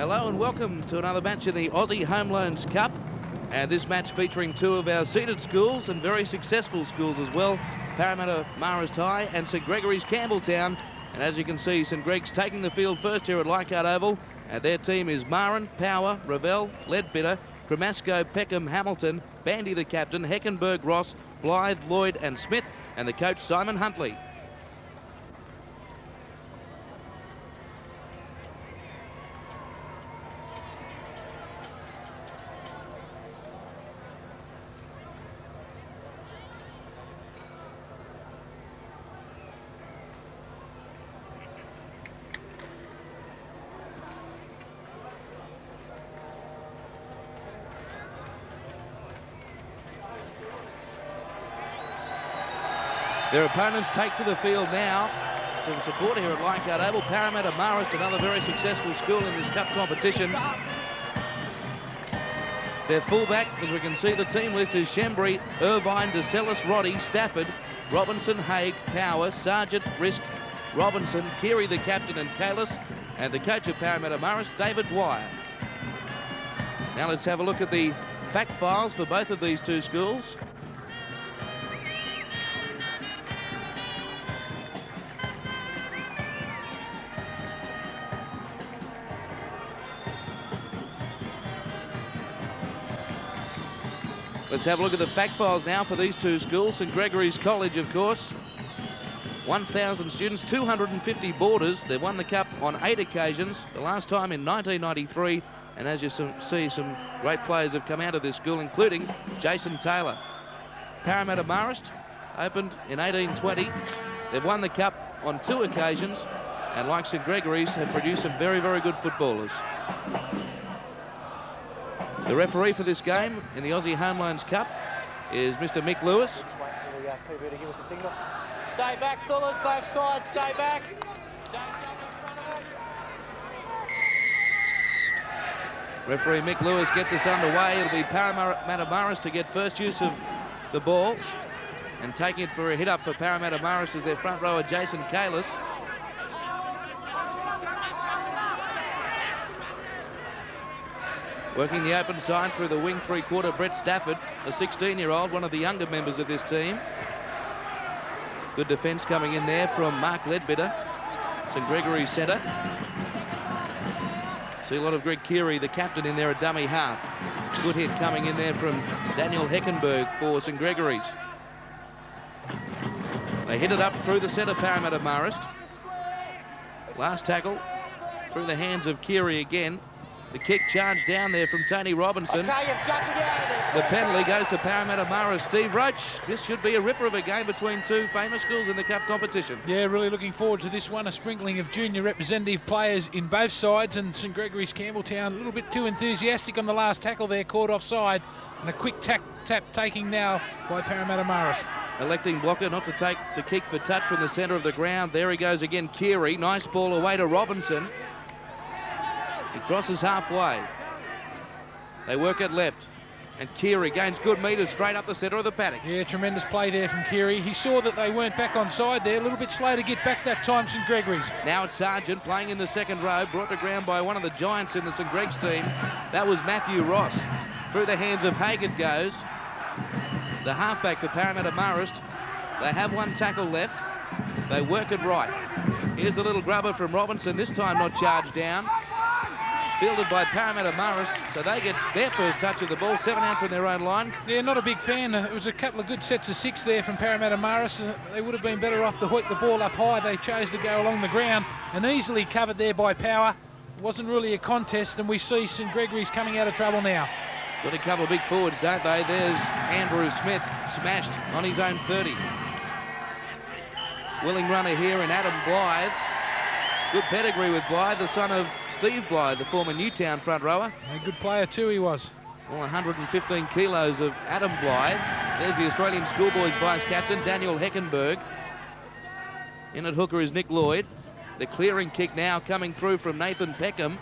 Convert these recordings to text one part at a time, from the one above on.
Hello and welcome to another match in the Aussie Home Loans Cup. And this match featuring two of our seeded schools and very successful schools as well. Parramatta Marist High and St Gregory's Campbelltown. And as you can see, St Greg's taking the field first here at Leichhardt Oval. And their team is Marin, Power, Ravel, Leadbitter, Cremasco, Peckham, Hamilton, Bandy the captain, Heckenberg, Ross, Blythe, Lloyd and Smith, and the coach Simon Huntley. Their opponents take to the field now. Some support here at Leichhardt Oval. Parramatta Marist, another very successful school in this cup competition. Their fullback, as we can see the team list, is Shembry, Irvine, DeCellis, Roddy, Stafford, Robinson, Haig, Power, Sargent, Risk, Robinson, Keary the captain and Kalis, and the coach of Parramatta Marist, David Dwyer. Now let's have a look at the fact files for both of these two schools. Let's have a look at the fact files now for these two schools. St Gregory's College, of course. 1,000 students, 250 boarders. They've won the cup on 8 occasions, the last time in 1993. And as you see, some great players have come out of this school, including Jason Taylor. Parramatta Marist opened in 1820. They've won the cup on 2 occasions, and like St Gregory's, have produced some very, very good footballers. The referee for this game in the Aussie Home Loans Cup is Mr. Mick Lewis. Give us a signal. Stay back, fellas, both sides, stay back. Referee Mick Lewis gets us underway. It'll be Parramatta Marist to get first use of the ball. And taking it for a hit up for Parramatta Marist is their front rower, Jason Kalis. Working the open side through the wing three-quarter, Brett Stafford, a 16-year-old, one of the younger members of this team. Good defence coming in there from Mark Leadbitter, St Gregory's centre. See a lot of Greg Keary, the captain, in there, a dummy half. Good hit coming in there from Daniel Heckenberg for St Gregory's. They hit it up through the centre, Parramatta Marist. Last tackle through the hands of Keary again. The kick charged down there from Tony Robinson. The penalty goes to Parramatta Marist. Steve Roach, this should be a ripper of a game between two famous schools in the cup competition. Yeah, really looking forward to this one. A sprinkling of junior representative players in both sides, and St Gregory's Campbelltown a little bit too enthusiastic on the last tackle there, caught offside. And a quick tap taking now by Parramatta Marist. Electing blocker not to take the kick for touch from the centre of the ground. There he goes again, Keary. Nice ball away to Robinson. He crosses halfway. They work it left. And Keary gains good metres straight up the centre of the paddock. Yeah, tremendous play there from Keary. He saw that they weren't back on side there. A little bit slow to get back that time, St Gregory's. Now it's Sargent playing in the second row. Brought to ground by one of the giants in the St Greg's team. That was Matthew Ross. Through the hands of Haig it goes. The halfback for Parramatta Marist. They have one tackle left. They work it right. Here's the little grubber from Robinson. This time not charged down. Fielded by Parramatta Marist, so they get their first touch of the ball, 7 out from their own line. Yeah, not a big fan. It was a couple of good sets of 6 there from Parramatta Marist. They would have been better off to hoik the ball up high. They chose to go along the ground and easily covered there by Power. It wasn't really a contest, and we see St Gregory's coming out of trouble now. Got a couple of big forwards, don't they? There's Andrew Smith, smashed on his own 30. Willing runner here in Adam Blythe. Good pedigree with Blythe, the son of Steve Blythe, the former Newtown front rower. A good player too, he was. Well, 115 kilos of Adam Blythe. There's the Australian schoolboys vice-captain, Daniel Heckenberg. In at hooker is Nick Lloyd. The clearing kick now coming through from Nathan Peckham.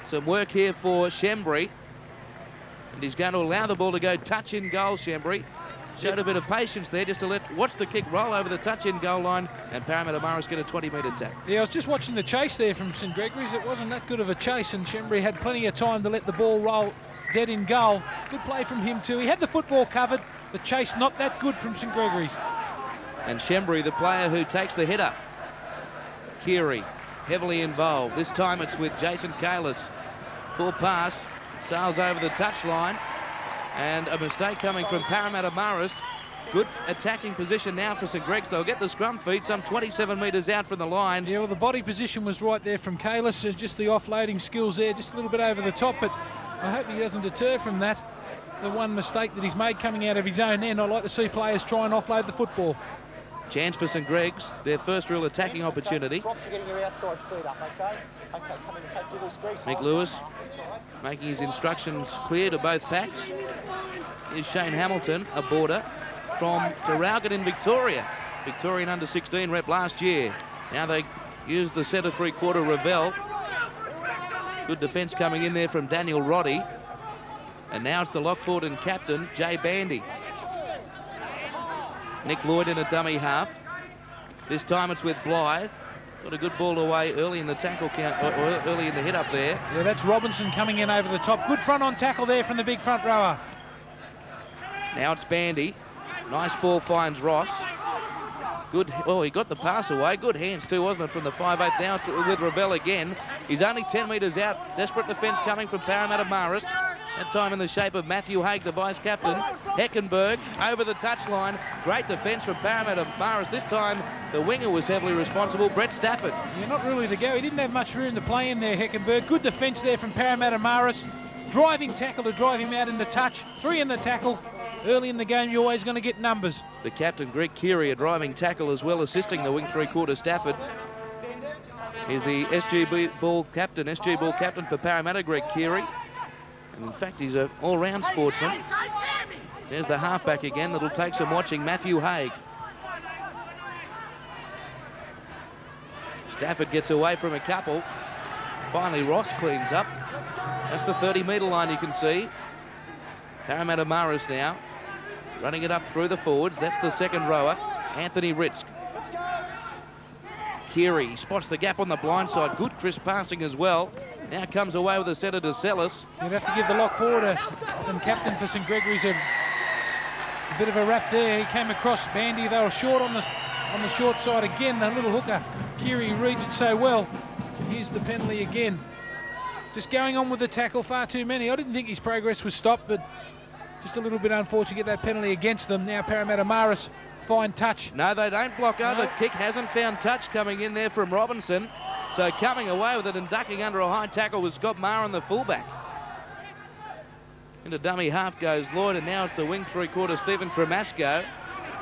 Some work here for Shembry. And he's going to allow the ball to go touch in goal, Shembry. Showed a bit of patience there just to watch the kick roll over the touch-in goal line, and Parramatta Marist get a 20-metre tap. Yeah, I was just watching the chase there from St Gregory's. It wasn't that good of a chase, and Shembry had plenty of time to let the ball roll dead in goal. Good play from him too. He had the football covered. The chase not that good from St Gregory's. And Shembry, the player who takes the hit up. Keary, heavily involved. This time it's with Jason Kalis. Full pass, sails over the touchline, and a mistake coming from Parramatta Marist. Good attacking position now for St Greg's. They'll get the scrum feed some 27 metres out from the line. Yeah, well, the body position was right there from Kalis. Just the offloading skills there, just a little bit over the top, but I hope he doesn't deter from that. The one mistake that he's made coming out of his own end. I like to see players try and offload the football. Chance for St Greg's, their first real attacking opportunity. Mick Lewis making his instructions clear to both packs. Here's Shane Hamilton, a boarder from Tarraugan in Victoria. Victorian under-16 rep last year. Now they use the centre three-quarter Ravel. Good defence coming in there from Daniel Roddy. And now it's the lock-forward and captain, Jay Bandy. Nick Lloyd in a dummy half. This time it's with Blythe. Got a good ball away early in the tackle count, or early in the hit up there. Yeah, that's Robinson coming in over the top. Good front-on tackle there from the big front rower. Now it's Bandy. Nice ball finds Ross. Good, oh, he got the pass away. Good hands too, wasn't it, from the 5'8". Now with Ravel again. He's only 10 metres out. Desperate defence coming from Parramatta Marist. That time in the shape of Matthew Haig, the vice-captain. Heckenberg over the touchline. Great defence from Parramatta Marist. This time the winger was heavily responsible, Brett Stafford. Yeah, not really to go. He didn't have much room to play in there, Heckenberg. Good defence there from Parramatta Marist. Driving tackle to drive him out into touch. 3 in the tackle. Early in the game, you're always going to get numbers. The captain, Greg Keary, a driving tackle as well, assisting the wing three-quarter Stafford. Here's the SG ball captain for Parramatta, Greg Keary. And in fact, he's an all-round sportsman. There's the halfback again that'll take some watching, Matthew Haig. Stafford gets away from a couple. Finally, Ross cleans up. That's the 30-metre line you can see. Parramatta Marist now running it up through the forwards. That's the second rower, Anthony Ritz. Keary spots the gap on the blind side. Good crisp passing as well. Now comes away with the centre to Sellis. You'd have to give the lock forward and captain for St Gregory's a bit of a rap there. He came across Bandy. They were short on the short side again. The little hooker, Keary, reads it so well. Here's the penalty again. Just going on with the tackle, far too many. I didn't think his progress was stopped, but just a little bit unfortunate to get that penalty against them. Now Parramatta Marist, fine touch. No, they don't block her. No. The kick hasn't found touch coming in there from Robinson. So coming away with it and ducking under a high tackle was Scott Maher, the fullback. Into dummy half goes Lloyd, and now it's the wing three-quarter Stephen Cremasco.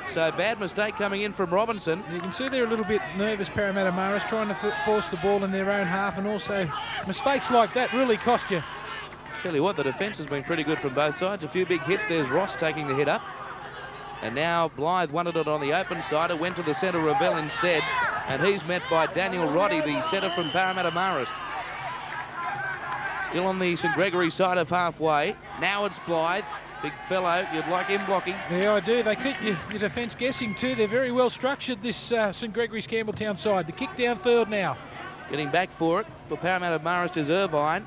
So bad mistake coming in from Robinson. You can see they're a little bit nervous, Parramatta Marist, trying to force the ball in their own half, and also mistakes like that really cost you. Tell you what, the defence has been pretty good from both sides. A few big hits. There's Ross taking the hit up. And now Blythe wanted it on the open side. It went to the centre, Ravel instead. And he's met by Daniel Roddy, the centre from Parramatta Marist. Still on the St Gregory side of halfway. Now it's Blythe. Big fellow, you'd like him blocking. Yeah, I do. They keep your defence guessing too. They're very well structured, this St Gregory's Campbelltown side. The kick downfield now. Getting back for it for Parramatta Marist is Irvine.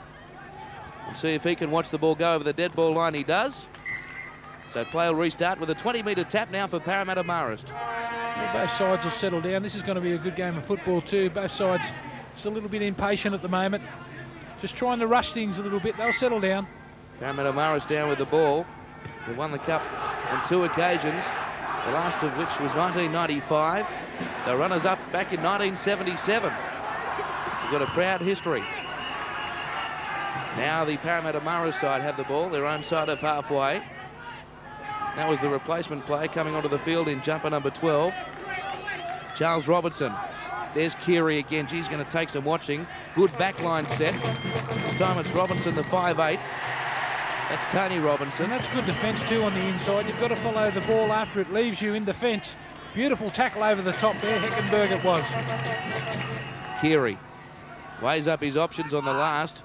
We'll see if he can watch the ball go over the dead ball line. He does. So play will restart with a 20-metre tap now for Parramatta Marist. Well, both sides will settle down. This is going to be a good game of football too. Both sides just a little bit impatient at the moment. Just trying to rush things a little bit. They'll settle down. Parramatta Marist down with the ball. They won the cup on 2 occasions, the last of which was 1995. The runners-up back in 1977. We've got a proud history. Now the Parramatta Marist side have the ball, their own side of halfway. That was the replacement player coming onto the field in jumper number 12. Charles Robertson. There's Keary again. She's going to take some watching. Good backline set. This time it's Robinson, the 5'8". That's Tony Robinson. And that's good defence too on the inside. You've got to follow the ball after it leaves you in defence. Beautiful tackle over the top there. Heckenberg it was. Keary weighs up his options on the last.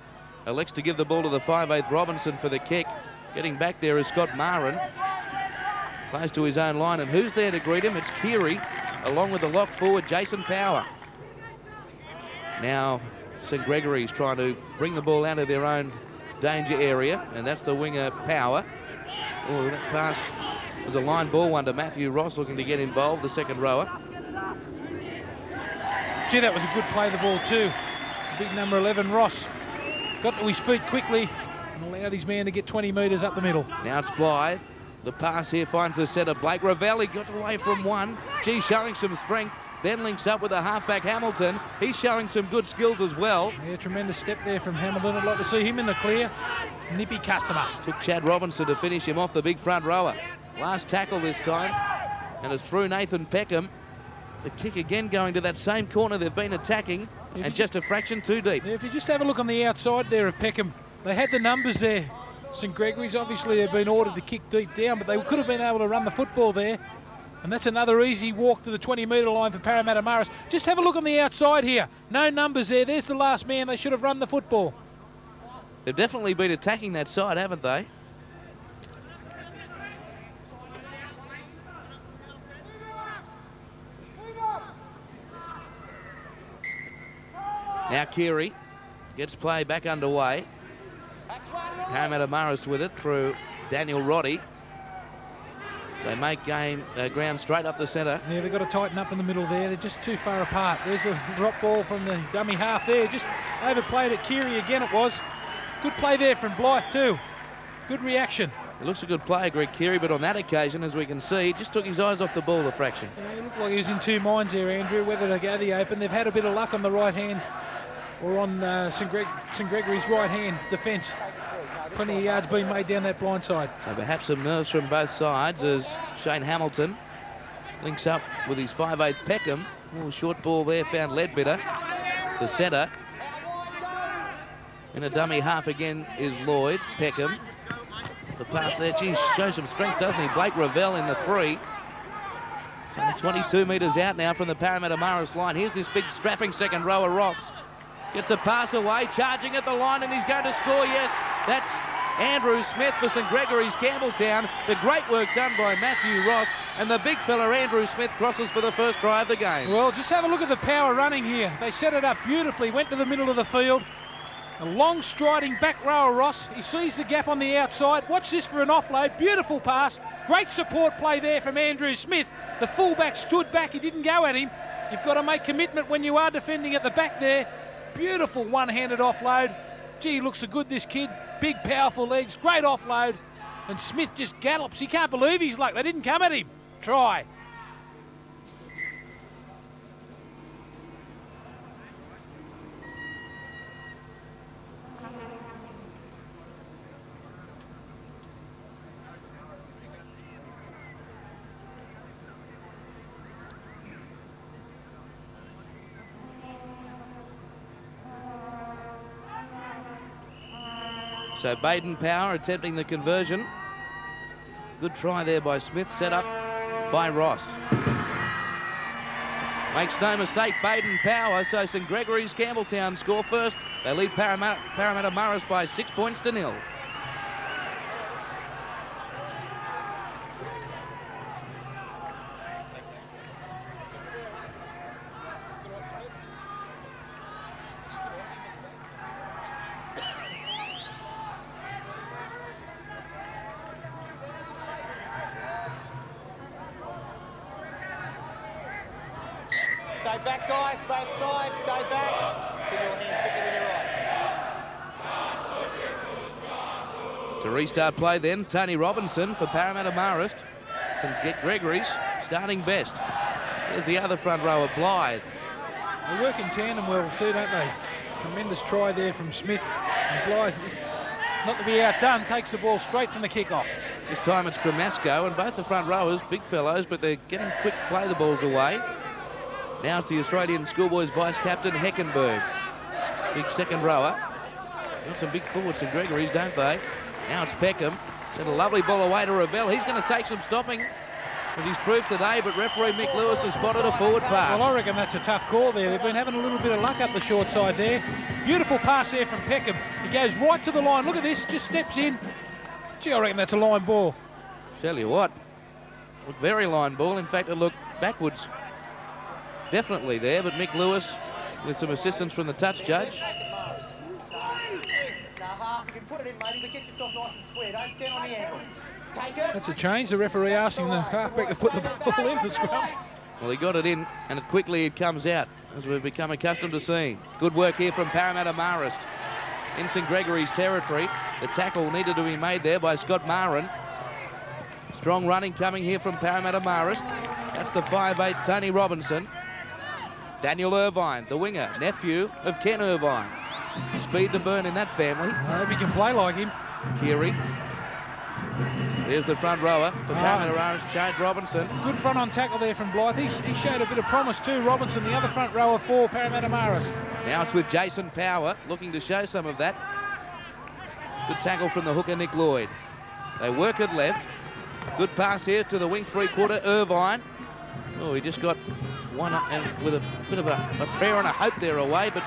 Elects to give the ball to the 5'8" Robinson for the kick. Getting back there is Scott Marin. close to his own line. And who's there to greet him? It's Keary, along with the lock forward, Jason Power. Now, St Gregory's trying to bring the ball out of their own danger area, and that's the winger Power. Oh, that pass was a line ball one to Matthew Ross, looking to get involved, the second rower. Gee, that was a good play of the ball too. Big number 11, Ross, got to his feet quickly and allowed his man to get 20 metres up the middle. Now it's Blythe. The pass here finds the setter, Blake Ravelli, got away from one. Gee, showing some strength. Then links up with the halfback Hamilton. He's showing some good skills as well. Yeah, tremendous step there from Hamilton. I'd like to see him in the clear. Nippy customer. Took Chad Robinson to finish him off, the big front rower. Last tackle this time, and it's through Nathan Peckham. The kick again going to that same corner they've been attacking, and just a fraction too deep. Yeah, if you just have a look on the outside there of Peckham, they had the numbers there. St Gregory's, obviously they've been ordered to kick deep down, but they could have been able to run the football there. And that's another easy walk to the 20-metre line for Parramatta Marist. Just have a look on the outside here. No numbers there. There's the last man. They should have run the football. They've definitely been attacking that side, haven't they? Now Keary gets play back underway. Parramatta Marist with it through Daniel Roddy. They make ground straight up the centre. Yeah, they've got to tighten up in the middle there. They're just too far apart. There's a drop ball from the dummy half there. Just overplayed at Keary again it was. Good play there from Blythe too. Good reaction. It looks a good player, Greg Keary, but on that occasion, as we can see, just took his eyes off the ball a fraction. Yeah, it looked like he was in two minds there, Andrew, whether to go the open. They've had a bit of luck on the right hand or on St Gregory's right hand defence. Plenty of yards being made down that blind side. So perhaps some nerves from both sides as Shane Hamilton links up with his 5'8" Peckham. Oh, short ball there, found Leadbitter, the centre. In a dummy half again is Lloyd. Peckham. The pass there, geez, shows some strength, doesn't he? Blake Ravel in the 3. So 22 metres out now from the Parramatta Marist line. Here's this big strapping second rower, Ross. Gets a pass away, charging at the line, and he's going to score, yes. That's Andrew Smith for St Gregory's Campbelltown. The great work done by Matthew Ross, and the big fella Andrew Smith crosses for the first try of the game. Well, just have a look at the power running here. They set it up beautifully, went to the middle of the field. A long striding back rower Ross. He sees the gap on the outside. Watch this for an offload. Beautiful pass. Great support play there from Andrew Smith. The fullback stood back. He didn't go at him. You've got to make commitment when you are defending at the back there. Beautiful one-handed offload. Gee, looks so good, this kid. Big, powerful legs, great offload. And Smith just gallops. He can't believe his luck. They didn't come at him. Try. So Baden Power attempting the conversion. Good try there by Smith, set up by Ross. Makes no mistake, Baden Power. So St Gregory's Campbelltown score first. They lead Parramatta Marist by 6 points to 0. Stay back, guys, both sides, stay back. Put your hand quickly with your right. To restart play then, Tony Robinson for Parramatta Marist. St Gregory's starting best. There's the other front rower, Blythe. They work in tandem well too, don't they? Tremendous try there from Smith. And Blythe, not to be outdone, takes the ball straight from the kick-off. This time it's Gramasco, and both the front rowers, big fellows, but they're getting quick play the balls away. Now it's the Australian schoolboys vice-captain, Heckenberg. Big second rower. Got some big forwards to Gregory's, don't they? Now it's Peckham. Sent a lovely ball away to Ravel. He's going to take some stopping, as he's proved today, but referee Mick Lewis has spotted a forward pass. Well, I reckon that's a tough call there. They've been having a little bit of luck up the short side there. Beautiful pass there from Peckham. He goes right to the line. Look at this, just steps in. Gee, I reckon that's a line ball. Tell you what, Looked very line ball. In fact, it looked backwards. Definitely there, but Mick Lewis, with some assistance from the touch judge. That's a change. The referee asking the halfback to put the ball in the scrum. Well, he got it in, and quickly it comes out, as we've become accustomed to seeing. Good work here from Parramatta Marist in St Gregory's territory. The tackle needed to be made there by Scott Marin. Strong running coming here from Parramatta Marist. That's the 5'8", Tony Robinson. Daniel Irvine, the winger, nephew of Ken Irvine. Speed to burn in that family. I hope he can play like him. Keary. There's the front rower for Parramatta Marist, Chad Robinson. Good front on tackle there from Blythe. He showed a bit of promise too. Robinson, the other front rower for Parramatta Marist. Now it's with Jason Power, looking to show some of that. Good tackle from the hooker, Nick Lloyd. They work it left. Good pass here to the wing three-quarter, Irvine. Oh, he just got one up and with a bit of a prayer and a hope there away, but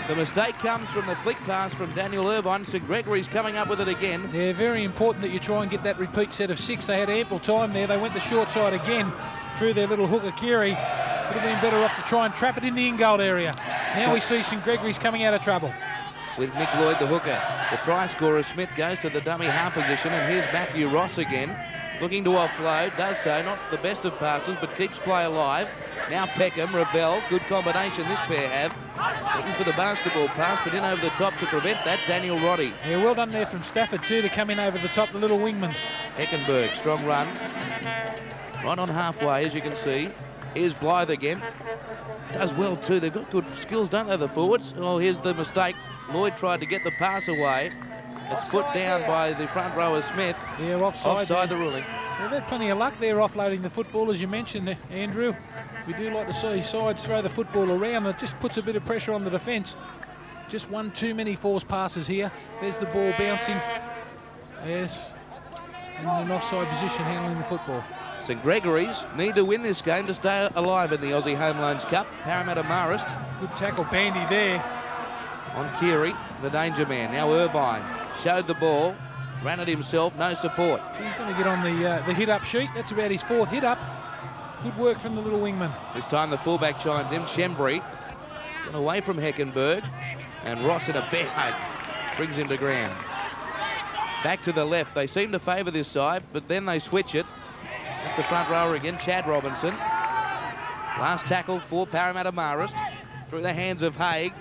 the mistake comes from the flick pass from Daniel Irvine. St Gregory's coming up with it again. Yeah, very important that you try and get that repeat set of 6. They had ample time there. They went the short side again through their little hooker, Keary. Would have been better off to try and trap it in the in-goal area. Now we see St Gregory's coming out of trouble. With Nick Lloyd, the hooker. The try scorer, Smith, goes to the dummy half position, and here's Matthew Ross again. Looking to offload, does so, not the best of passes, but keeps play alive. Now Peckham, Ravel, good combination this pair have. Looking for the basketball pass, but in over the top to prevent that, Daniel Roddy. Yeah, well done there from Stafford too to come in over the top, the little wingman. Heckenberg, strong run. Right on halfway, as you can see. Here's Blythe again. Does well too, they've got good skills, don't they, the forwards? Oh, here's the mistake. Lloyd tried to get the pass away. It's put down by the front rower, Smith. Yeah, offside the ruling. They've had plenty of luck there offloading the football, as you mentioned, Andrew. We do like to see sides throw the football around. It just puts a bit of pressure on the defence. Just one too many forced passes here. There's the ball bouncing. Yes. In an offside position handling the football. St Gregory's need to win this game to stay alive in the Aussie Home Loans Cup. Parramatta Marist. Good tackle, Bandy there. On Keary, the danger man. Now Irvine showed the ball, ran it himself, no support. He's going to get on the hit-up sheet. That's about his 4th hit-up. Good work from the little wingman. This time the fullback chimes in. Shembry got away from Heckenberg, and Ross in a bear hug brings him to ground. Back to the left. They seem to favour this side, but then they switch it. That's the front rower again, Chad Robinson. Last tackle for Parramatta Marist through the hands of Haig.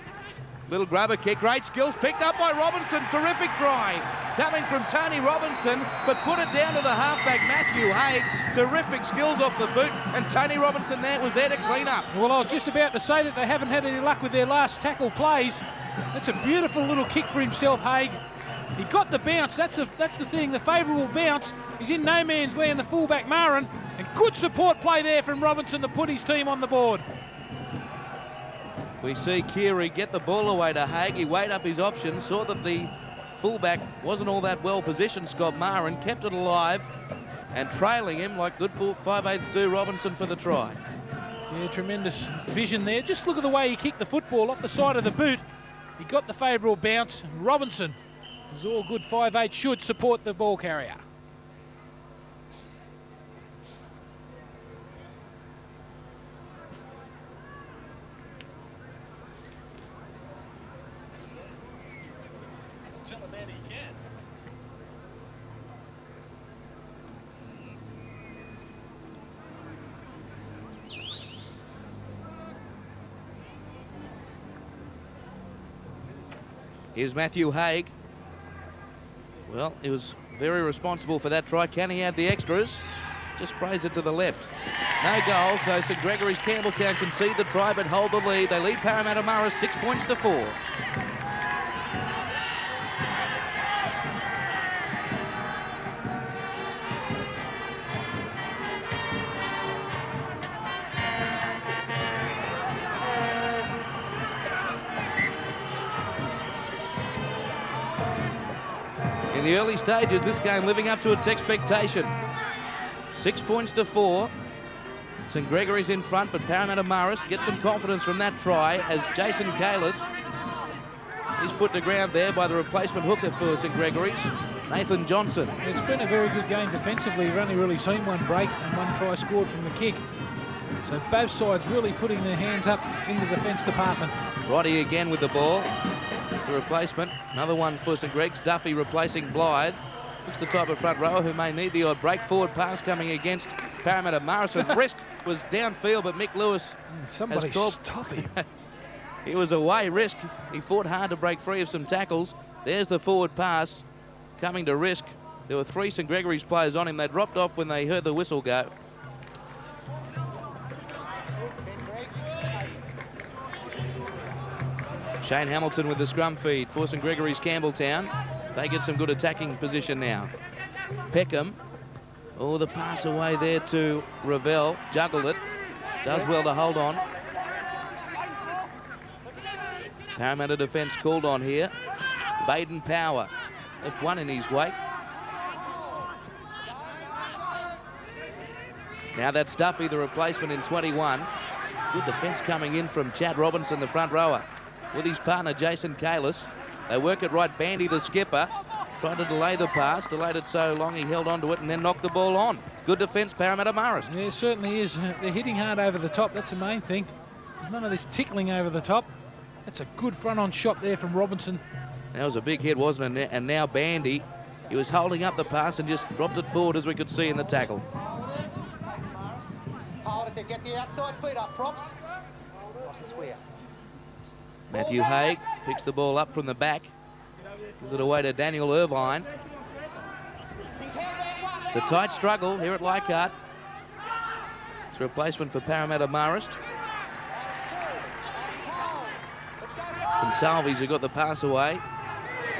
Little grubber kick, great skills, picked up by Robinson, terrific try. Coming from Tony Robinson, but put it down to the halfback, Matthew Haig. Terrific skills off the boot, and Tony Robinson was there to clean up. Well, I was just about to say that they haven't had any luck with their last tackle plays. That's a beautiful little kick for himself, Haig. He got the bounce, that's the thing, the favourable bounce. He's in no man's land, the fullback Marin, and good support play there from Robinson to put his team on the board. We see Keary get the ball away to Haig. He weighed up his options, saw that the fullback wasn't all that well positioned, Scott Marin, kept it alive and trailing him like good 5/8 do Robinson for the try. Yeah, tremendous vision there. Just look at the way he kicked the football off the side of the boot. He got the favourable bounce. Robinson, as all good 5'8", should support the ball carrier. Tell a man he can. Here's Matthew Haig. Well, he was very responsible for that try. Can he add the extras? Just sprays it to the left. No goal, so St Gregory's Campbelltown concede the try but hold the lead. They lead Parramatta Marist 6 points to 4. In the early stages, this game living up to its expectation. 6 points to 4. St Gregory's in front, but Parramatta Marist gets some confidence from that try as Jason Kalis, he's put to ground there by the replacement hooker for St Gregory's. Nathan Johnson. It's been a very good game defensively. We've only really seen one break and one try scored from the kick. So both sides really putting their hands up in the defence department. Roddy again with the ball. The replacement. Another one for St Greg's. Duffy replacing Blythe. Looks the type of front rower who may need the odd break. Forward pass coming against Parramatta. Morrison's risk was downfield, but Mick Lewis Somebody has called. stop him. He was away, Risk. He fought hard to break free of some tackles. There's the forward pass coming to Risk. There were 3 St Gregory's players on him. They dropped off when they heard the whistle go. Shane Hamilton with the scrum feed for St Gregory's Campbelltown. They get some good attacking position now. Peckham. Oh, the pass away there to Ravel. Juggled it. Does well to hold on. Parramatta defence called on here. Baden Power left one in his wake. Now that's Duffy, the replacement in 21. Good defence coming in from Chad Robinson, the front rower, with his partner Jason Kalis. They work it right. Bandy, the skipper, tried to delay the pass, delayed it so long he held on to it and then knocked the ball on. Good defence, Parramatta Marist. Yeah, it certainly is. They're hitting hard over the top. That's the main thing. There's none of this tickling over the top. That's a good front-on shot there from Robinson. That was a big hit, wasn't it? And now Bandy, he was holding up the pass and just dropped it forward, as we could see in the tackle. Hold it to get the outside feet up, props. Across the square. Matthew Haig picks the ball up from the back. Gives it away to Daniel Irvine. It's a tight struggle here at Leichhardt. It's a replacement for Parramatta Marist. Consalvi's who got the pass away.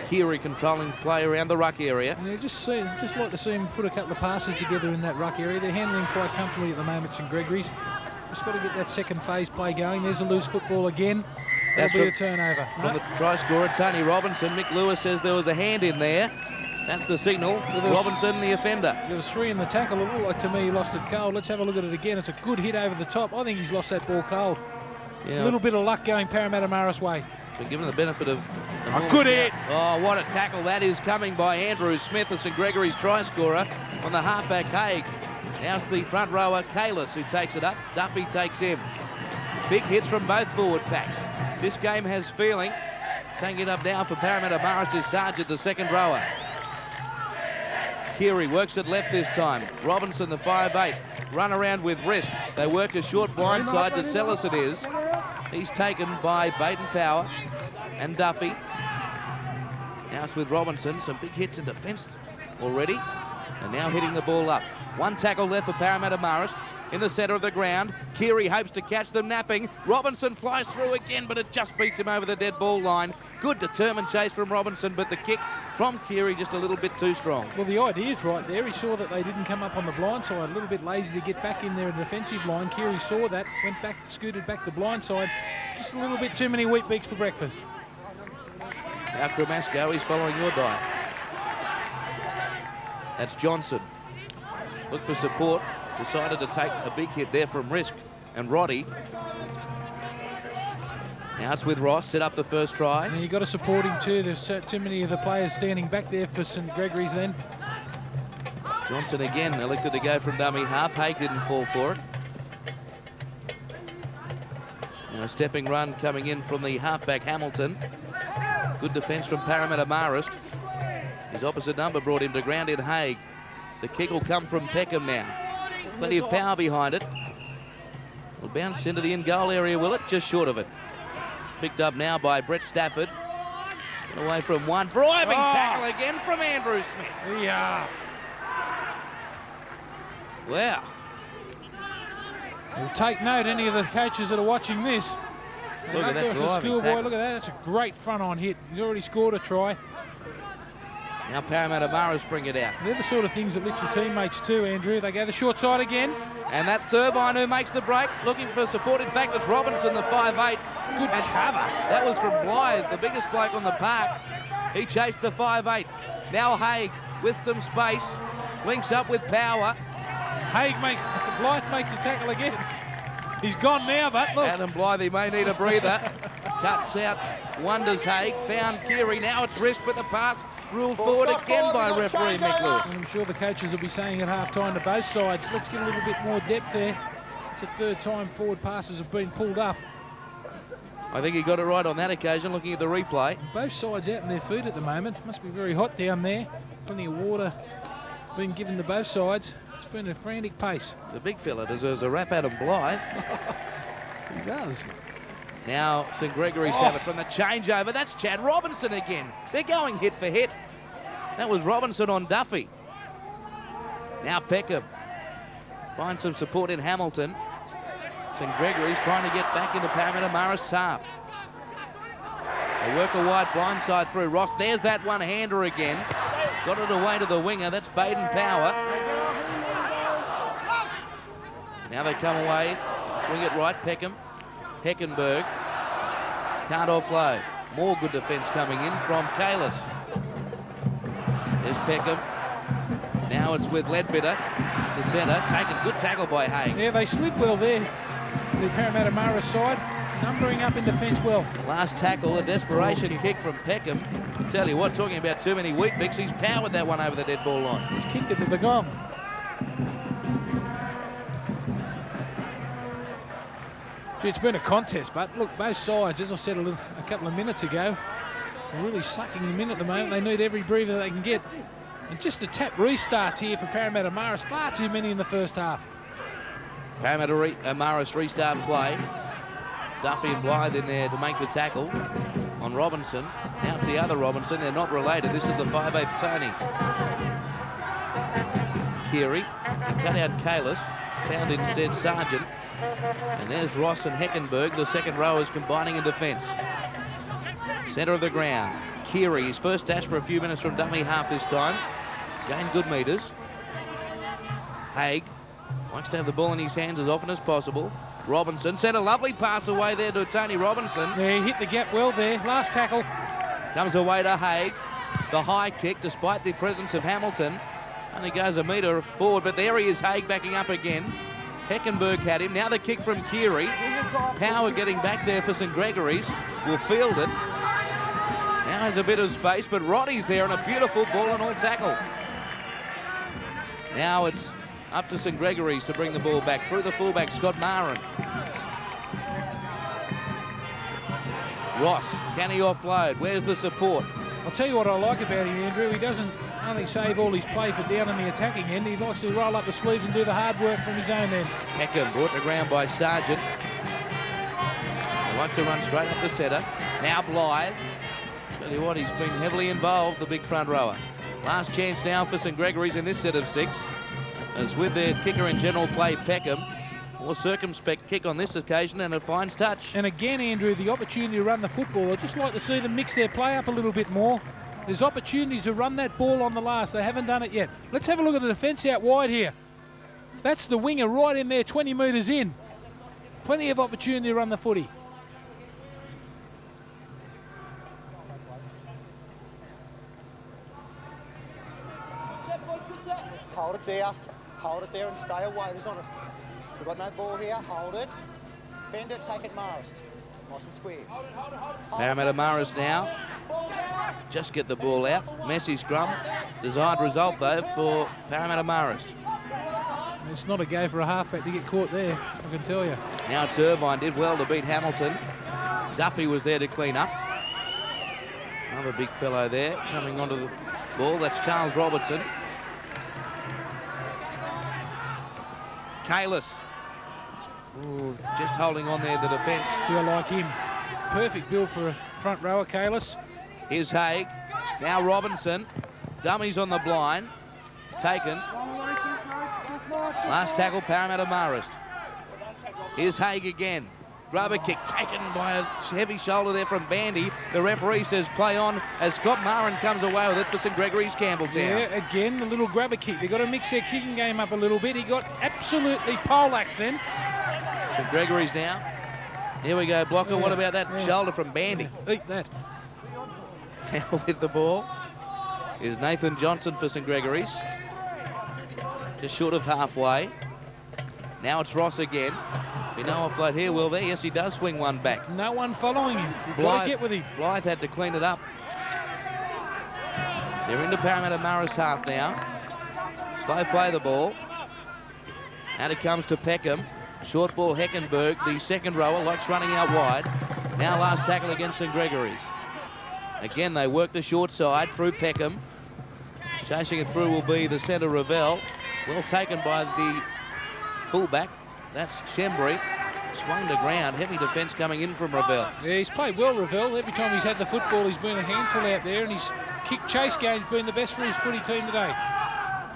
Keary controlling play around the ruck area. Yeah, just like to see him put a couple of passes together in that ruck area. They're handling quite comfortably at the moment, St Gregory's. Just got to get that second phase play going. There's a loose football again. That'll be a turnover. From the try scorer, Tony Robinson. Mick Lewis says there was a hand in there. That's the signal. Robinson, the offender. There was 3 in the tackle. It looked like to me he lost it cold. Let's have a look at it again. It's a good hit over the top. I think he's lost that ball cold. Yeah. A little bit of luck going Parramatta Marist way. Been given the benefit of a good hit. Oh, what a tackle that is coming by Andrew Smith, the St Gregory's try scorer, on the halfback Haig. Now it's the front rower Kalis who takes it up. Duffy takes him. Big hits from both forward packs. This game has feeling. Taking it up now for Parramatta Marist is Sargent, the second rower. Keary works it left this time. Robinson, the 5'8", run around with Risk. They work a short blind side to Sellis it is. He's taken by Baden Power and Duffy. Now it's with Robinson. Some big hits in defence already. And now hitting the ball up. One tackle left for Parramatta Marist. In the centre of the ground. Keary hopes to catch them napping. Robinson flies through again, but it just beats him over the dead ball line. Good determined chase from Robinson, but the kick from Keary just a little bit too strong. Well, the idea's right there. He saw that they didn't come up on the blind side. A little bit lazy to get back in there in the defensive line. Keary saw that, went back, scooted back the blind side. Just a little bit too many wheat beaks for breakfast. Now Cremasco, he's following your diet. That's Johnson. Look for support. Decided to take a big hit there from Risk and Roddy. Now it's with Ross, set up the first try. And you've got to support him too. There's too many of the players standing back there for St Gregory's then. Johnson again elected to go from dummy half. Haig didn't fall for it. Now a stepping run coming in from the halfback Hamilton. Good defence from Parramatta Marist. His opposite number brought him to ground in Haig. The kick will come from Peckham now. Plenty of power behind it. Will bounce into the in-goal area, will it? Just short of it. Picked up now by Brett Stafford. Get away from one. Driving tackle again from Andrew Smith. Yeah. Wow. Well, take note, any of the coaches that are watching this. Look at that a driving schoolboy. tackle. Look at that. That's a great front-on hit. He's already scored a try. Now Parramatta Marist bring it out. They're the sort of things that lift your teammates too, Andrew. They go the short side again. And that's Irvine who makes the break, looking for support. In fact, it's Robinson, the 5'8". Good cover. That was from Blythe, the biggest bloke on the park. He chased the 5'8". Now Haig with some space. Links up with Power. Blythe makes a tackle again. He's gone now, but look. Adam Blythe, he may need a breather. Cuts out, wonders Haig, found Keary. Now it's Risk, but the pass ruled forward again by referee Mick Lewis. I'm sure the coaches will be saying at half-time to both sides, let's get a little bit more depth there. It's the third time forward passes have been pulled up. I think he got it right on that occasion, looking at the replay. Both sides out in their feet at the moment. Must be very hot down there. Plenty of water being given to both sides. It's been a frantic pace. The big fella deserves a rap, Adam Blythe. He does. Now St Gregory's have it from the changeover. That's Chad Robinson again. They're going hit for hit. That was Robinson on Duffy. Now Peckham finds some support in Hamilton. St Gregory's trying to get back into Parramatta Marist's half. They work a wide blindside through Ross. There's that one-hander again. Got it away to the winger. That's Baden Power. Now they come away. Swing it right. Peckham. Heckenberg. Can't offload. More good defence coming in from Kalis. There's Peckham. Now it's with Ledbetter. The centre. Taken. Good tackle by Haig. Yeah, they slid well there. The Parramatta Marist side. Numbering up in defence well. Last tackle, a desperation kick from Peckham. I tell you what, talking about too many wheat bix, he's powered that one over the dead ball line. He's kicked it to the gong. Gee, it's been a contest, but look, both sides, as I said a couple of minutes ago, are really sucking them in at the moment. They need every breather they can get. And just the tap restarts here for Parramatta Marist. Far too many in the first half. Parramatta Marist restart play. Duffy and Blythe in there to make the tackle on Robinson. Now it's the other Robinson. They're not related. This is the 5'8" Tony. Keary. He cut out Kalis. Found instead Sargent. And there's Ross and Heckenberg, the second rowers combining in defence. Centre of the ground. Keary, his first dash for a few minutes from dummy half this time. Gained good metres. Haig likes to have the ball in his hands as often as possible. Robinson sent a lovely pass away there to Tony Robinson. Yeah, he hit the gap well there. Last tackle. Comes away to Haig. The high kick, despite the presence of Hamilton. Only goes a metre forward, but there he is, Haig backing up again. Heckenberg had him. Now the kick from Keary. Power getting back there for St Gregory's. Will field it. Now has a bit of space, but Roddy's there on a beautiful ball and all tackle. Now it's up to St Gregory's to bring the ball back through the fullback, Scott Marin. Ross, can he offload? Where's the support? I'll tell you what I like about him, Andrew. He doesn't only save all his play for down in the attacking end. He likes to roll up the sleeves and do the hard work from his own end. Peckham brought to ground by Sargent. They like to run straight up the centre. Now Blythe. Tell you what, he's been heavily involved, the big front rower. Last chance now for St Gregory's in this set of 6. As with their kicker in general play, Peckham. More circumspect kick on this occasion and a finds touch. And again, Andrew, the opportunity to run the football. I'd just like to see them mix their play up a little bit more. There's opportunities to run that ball on the last. They haven't done it yet. Let's have a look at the defence out wide here. That's the winger right in there, 20 metres in. Plenty of opportunity to run the footy. Hold it there. Hold it there and stay away. There's not a... We've got no ball here. Hold it. Bend it, take it, Marist. Nice and square. Parramatta Marist now. Just get the ball out. Messy scrum. Desired result, though, for Parramatta Marist. It's not a go for a halfback to get caught there, I can tell you. Now it's Irvine. Did well to beat Hamilton. Duffy was there to clean up. Another big fellow there coming onto the ball. That's Charles Robertson. Kalis. Ooh, just holding on there, the defence. See, I like him. Perfect build for a front rower, Kalis. Here's Haig. Now Robinson. Dummies on the blind. Taken. Last tackle, Parramatta Marist. Here's Haig again. Rubber kick taken by a heavy shoulder there from Bandy. The referee says play on as Scott Marin comes away with it for St Gregory's Campbelltown. Yeah, again, the little grabber kick. They've got to mix their kicking game up a little bit. He got absolutely poleaxed then. St Gregory's now. Here we go, Blocker. Yeah, what about that shoulder from Bandy? Yeah, eat that. Now with the ball is Nathan Johnson for St Gregory's. Just short of halfway. Now it's Ross again. Be no offload here, will there? Yes, he does swing one back. No one following him. You've got to get with him. Blythe had to clean it up. They're into Parramatta Marist half now. Slow play the ball. Out it comes to Peckham. Short ball, Heckenberg, the second rower, likes running out wide. Now last tackle against St Gregory's. Again, they work the short side through Peckham. Chasing it through will be the centre, Ravel. Well taken by the fullback. That's Shembry. Swung to ground. Heavy defence coming in from Ravel. Yeah, he's played well, Ravel. Every time he's had the football, he's been a handful out there, and his kick chase game's been the best for his footy team today.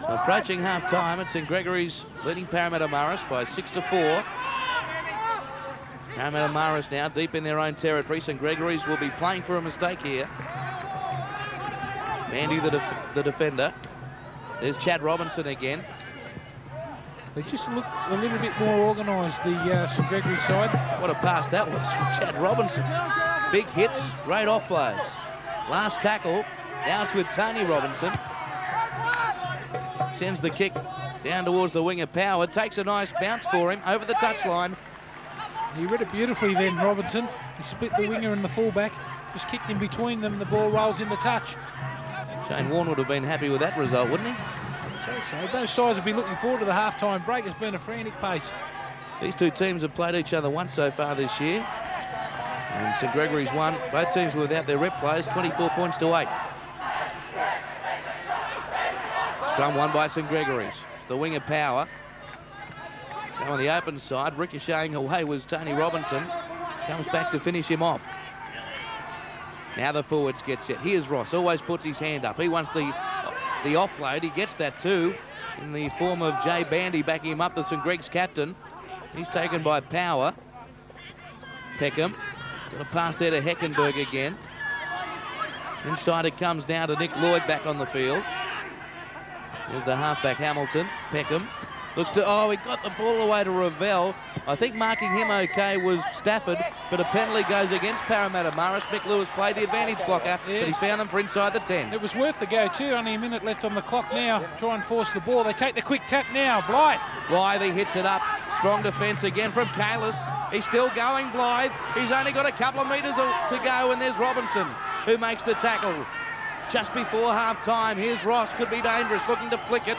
So approaching half-time, it's St Gregory's leading Parramatta Marist by 6-4. Parramatta Marist now deep in their own territory. St Gregory's will be playing for a mistake here. Bandy, the defender. There's Chad Robinson again. They just look a little bit more organised, the St Gregory side. What a pass that was from Chad Robinson. Big hits, great offloads. Last tackle, now it's with Tony Robinson. Sends the kick down towards the wing of Power. Takes a nice bounce for him over the touchline. He read it beautifully then, Robinson. He split the winger and the fullback. Just kicked in between them. The ball rolls in the touch. Shane Warne would have been happy with that result, wouldn't he? I'd say so. Both sides will be looking forward to the half-time break. It's been a frantic pace. These two teams have played each other once so far this year. And St Gregory's won. Both teams were without their rep players, 24 points to 8. Scrum won by St Gregory's. It's the wing of Power. On the open side, ricocheting away was Tony Robinson. Comes back to finish him off. Now the forwards get set. Here's Ross, always puts his hand up. He wants the offload. He gets that too, in the form of Jay Bandy backing him up, the St Greg's captain. He's taken by Power. Peckham. Got a pass there to Heckenberg again. Inside it comes down to Nick Lloyd back on the field. There's the halfback Hamilton. Peckham. Looks to, he got the ball away to Ravel. I think marking him okay was Stafford, but a penalty goes against Parramatta Marist. Mick Lewis played the advantage blocker, but he's found them for inside the 10. It was worth the go too, only a minute left on the clock now. Try and force the ball. They take the quick tap now, Blythe, he hits it up. Strong defence again from Kalis. He's still going, Blythe. He's only got a couple of metres to go, and there's Robinson, who makes the tackle. Just before half-time, here's Ross, could be dangerous, looking to flick it.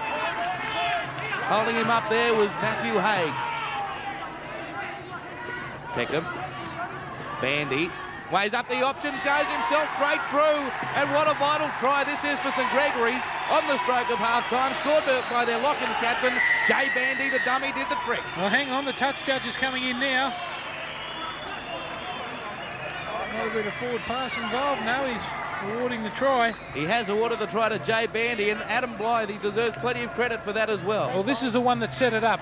Holding him up there was Matthew Haig. Peckham. Bandy. Weighs up the options, goes himself straight through. And what a vital try this is for St Gregory's on the stroke of half-time. Scored by their lock-in captain, Jay Bandy. The dummy did the trick. Well, hang on, the touch judge is coming in now. Not a bit of forward pass involved. No, he's awarding the try. He has awarded the try to Jay Bandy, and Adam Blythe, he deserves plenty of credit for that as well. Well, this is the one that set it up.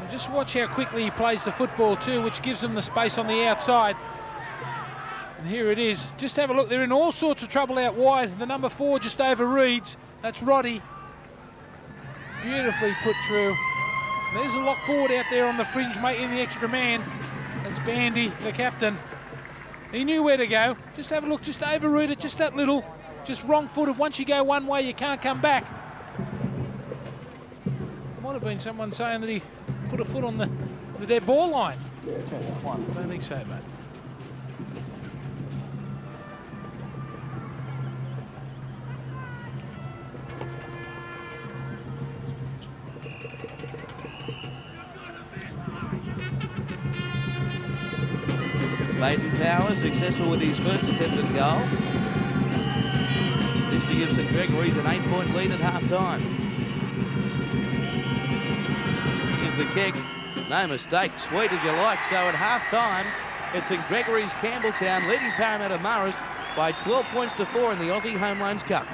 And just watch how quickly he plays the football too, which gives them the space on the outside. And here it is. Just have a look. They're in all sorts of trouble out wide. The number 4 just over Reeds. That's Roddy. Beautifully put through. There's a lock forward out there on the fringe, making the extra man. That's Bandy, the captain. He knew where to go. Just have a look, just overroot it, just that little. Just wrong-footed. Once you go one way, you can't come back. There might have been someone saying that he put a foot on the dead ball line. I don't think so, mate. Baden Power successful with his first attempted goal. This to give St Gregory's an 8-point lead at half-time. Here's the kick. No mistake. Sweet as you like. So at half-time, it's St Gregory's Campbelltown leading Parramatta Marist by 12 points to 4 in the Aussie Home Loans Cup.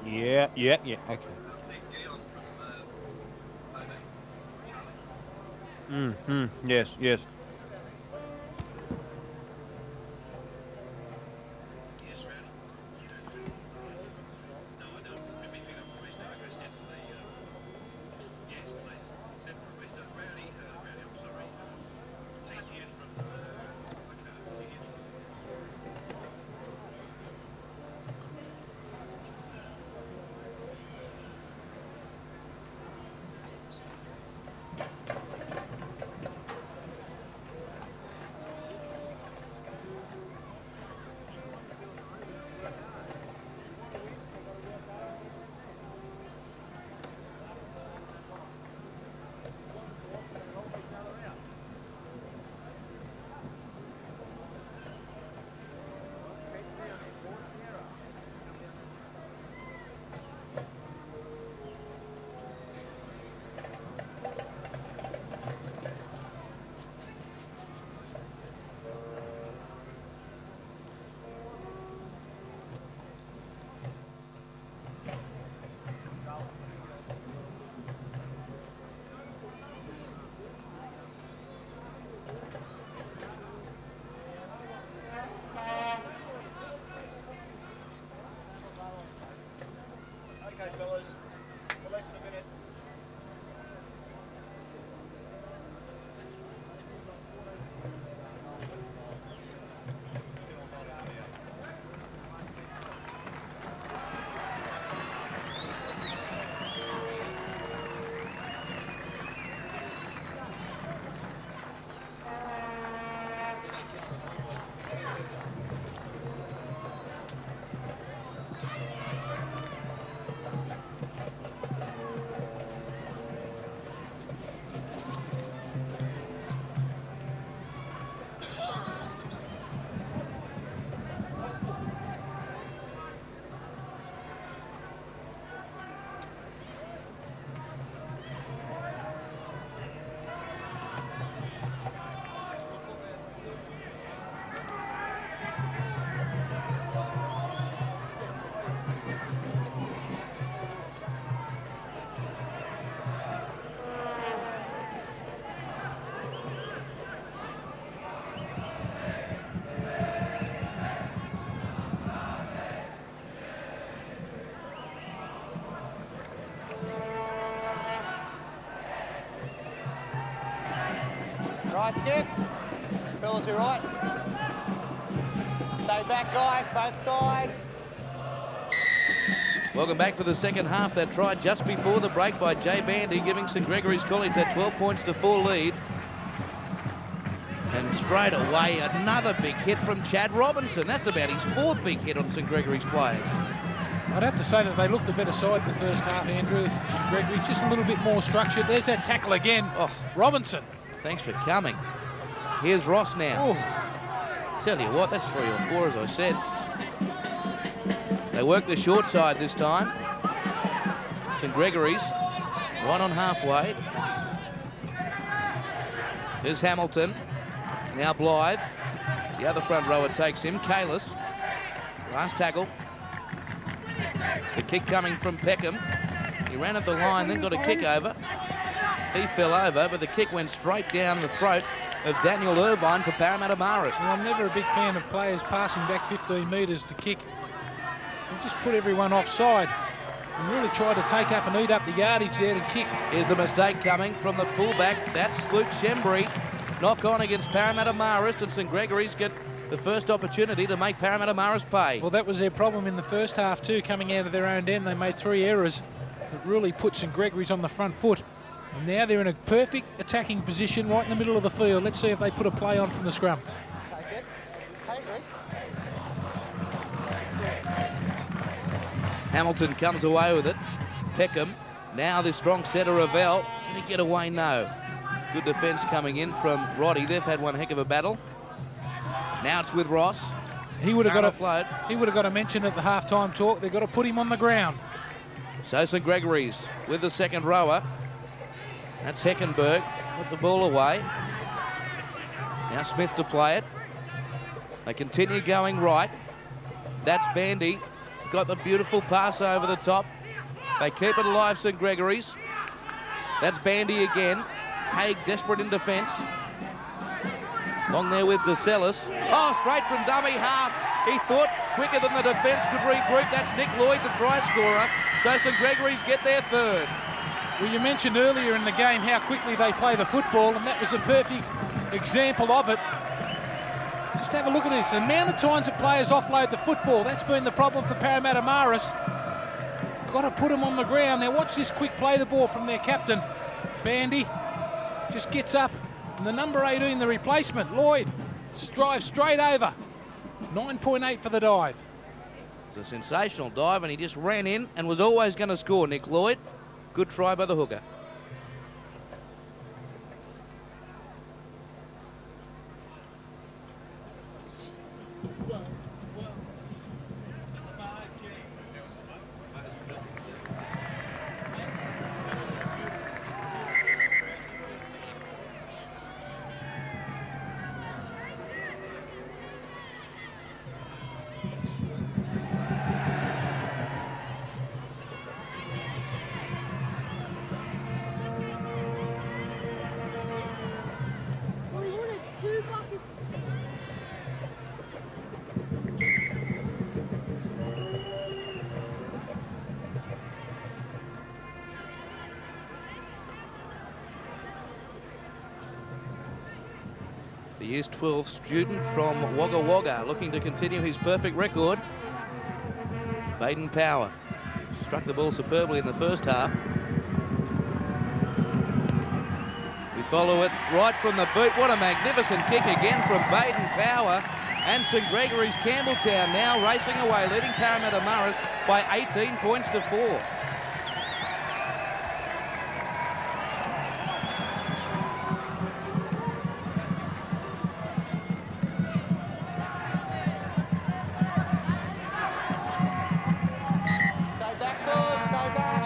Yeah, yeah, yeah. Okay. Yes, yes. Right, Skip. Fellas, you right? Stay back, guys, both sides. Welcome back for the second half. That try just before the break by Jay Bandy, giving St Gregory's College that 12 points to 4 lead. And straight away, another big hit from Chad Robinson. That's about his 4th big hit on St Gregory's play. I'd have to say that they looked a better side in the first half, Andrew. St Gregory just a little bit more structured. There's that tackle again. Oh, Robinson. thanks for coming. Here's Ross now. Oh. Tell you what, that's 3 or 4, as I said. They work the short side this time. St Gregory's right on halfway. Here's Hamilton. Now Blythe. The other front rower takes him. Kalis. Last tackle. The kick coming from Peckham. He ran at the line, then got a kick over. He fell over, but the kick went straight down the throat of Daniel Irvine for Parramatta Marist. Well, I'm never a big fan of players passing back 15 metres to kick. You just put everyone offside and really try to take up and eat up the yardage there to kick. Here's the mistake coming from the fullback. That's Luke Shembry. Knock on against Parramatta Marist, and St Gregory's get the first opportunity to make Parramatta Marist pay. Well, that was their problem in the first half too, coming out of their own end. They made 3 errors that really put St Gregory's on the front foot. And now they're in a perfect attacking position right in the middle of the field. Let's see if they put a play on from the scrum. Take it. Hey, Reese. Hamilton comes away with it. Peckham. Now the strong setter, Ravel. Can he get away? No. Good defence coming in from Roddy. They've had one heck of a battle. Now it's with Ross. He would have got a float. He would have got a mention at the half-time talk. They've got to put him on the ground. So St Gregory's with the second rower. That's Heckenberg. Put the ball away. Now Smith to play it. They continue going right. That's Bandy. Got the beautiful pass over the top. They keep it alive, St Gregory's. That's Bandy again. Haig desperate in defence. Long there with DeSellis. Oh, straight from dummy half. He thought quicker than the defence could regroup. That's Nick Lloyd, the try scorer. So St Gregory's get their 3rd. Well, you mentioned earlier in the game how quickly they play the football, and that was a perfect example of it. Just have a look at this. The amount of times that players offload the football, that's been the problem for Parramatta Marist. Got to put them on the ground. Now watch this quick play the ball from their captain. Bandy just gets up, and the number 18, the replacement, Lloyd, just drives straight over. 9.8 for the dive. It's a sensational dive, and he just ran in and was always going to score, Nick Lloyd. Good try by the hooker. The Years 12 student from Wagga Wagga looking to continue his perfect record. Baden Power struck the ball superbly in the first half. We follow it right from the boot. What a magnificent kick again from Baden Power. And St Gregory's Campbelltown now racing away, leading Parramatta Marist by 18 points to 4.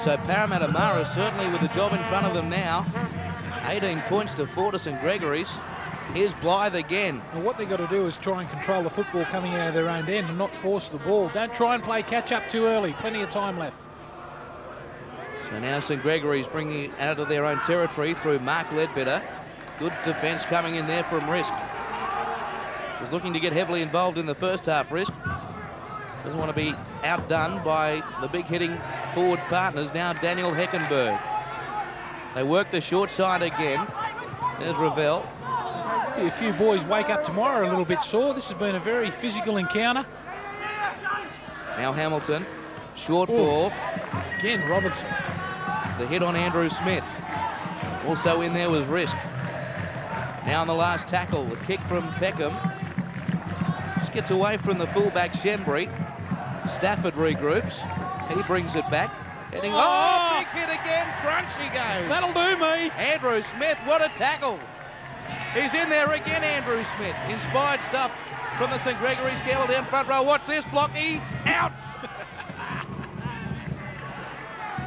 So Parramatta Marist certainly with the job in front of them now. 18 points to 4 to St Gregory's. Here's Blythe again. Well, what they've got to do is try and control the football coming out of their own end and not force the ball. Don't try and play catch up too early. Plenty of time left. So now St Gregory's bringing it out of their own territory through Mark Ledbetter. Good defence coming in there from Risk. Was looking to get heavily involved in the first half, Risk. Doesn't want to be outdone by the big hitting forward partners. Now Daniel Heckenberg. They work the short side again. There's Ravel. Maybe a few boys wake up tomorrow a little bit sore. This has been a very physical encounter. Now Hamilton, short ball. Again, Robinson. The hit on Andrew Smith. Also in there was Risk. Now on the last tackle, the kick from Peckham. Just gets away from the fullback Shembry. Stafford regroups. He brings it back. Heading, big hit again. Crunch he goes. That'll do me. Andrew Smith, what a tackle. He's in there again, Andrew Smith. Inspired stuff from the St Gregory's. Gamble down front row. Watch this, Blocky. Ouch!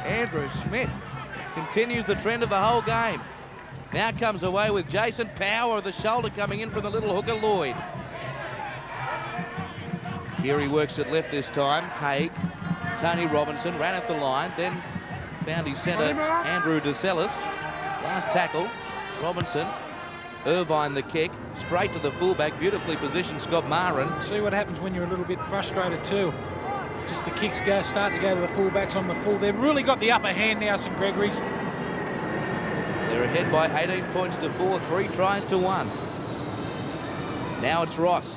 Andrew Smith continues the trend of the whole game. Now comes away with Jason Power of the shoulder coming in from the little hooker Lloyd. Here he works it left this time. Haig, Tony Robinson ran at the line, then found his centre Andrew DeSellis. Last tackle, Robinson. Irvine the kick, straight to the fullback, beautifully positioned Scott Marin. See what happens when you're a little bit frustrated too. Just the kicks start to go to the fullbacks on the full. They've really got the upper hand now, St Gregory's. They're ahead by 18 points to 4, 3 tries to 1. Now it's Ross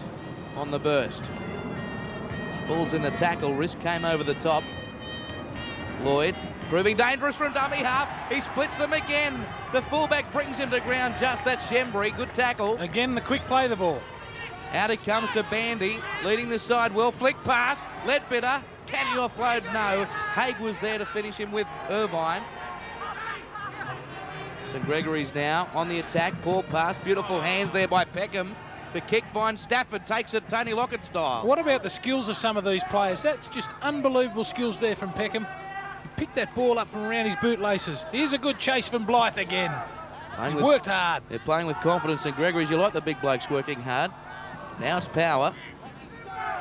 on the burst. Pulls in the tackle, Risk came over the top. Lloyd proving dangerous from dummy half. He splits them again. The fullback brings him to ground just. That's Shembry. Good tackle. Again, the quick play the ball. Out it comes to Bandy, leading the side well. Flick pass, Ledbetter. Can he offload? No. Haig was there to finish him with Irvine. St Gregory's now on the attack. Poor pass, beautiful hands there by Peckham. The kick finds Stafford, takes it Tony Lockett style. What about the skills of some of these players? That's just unbelievable skills there from Peckham. He picked that ball up from around his bootlaces. Here's a good chase from Blythe again. He's worked hard. They're playing with confidence in Gregory's. You like the big blokes working hard. Now it's Power.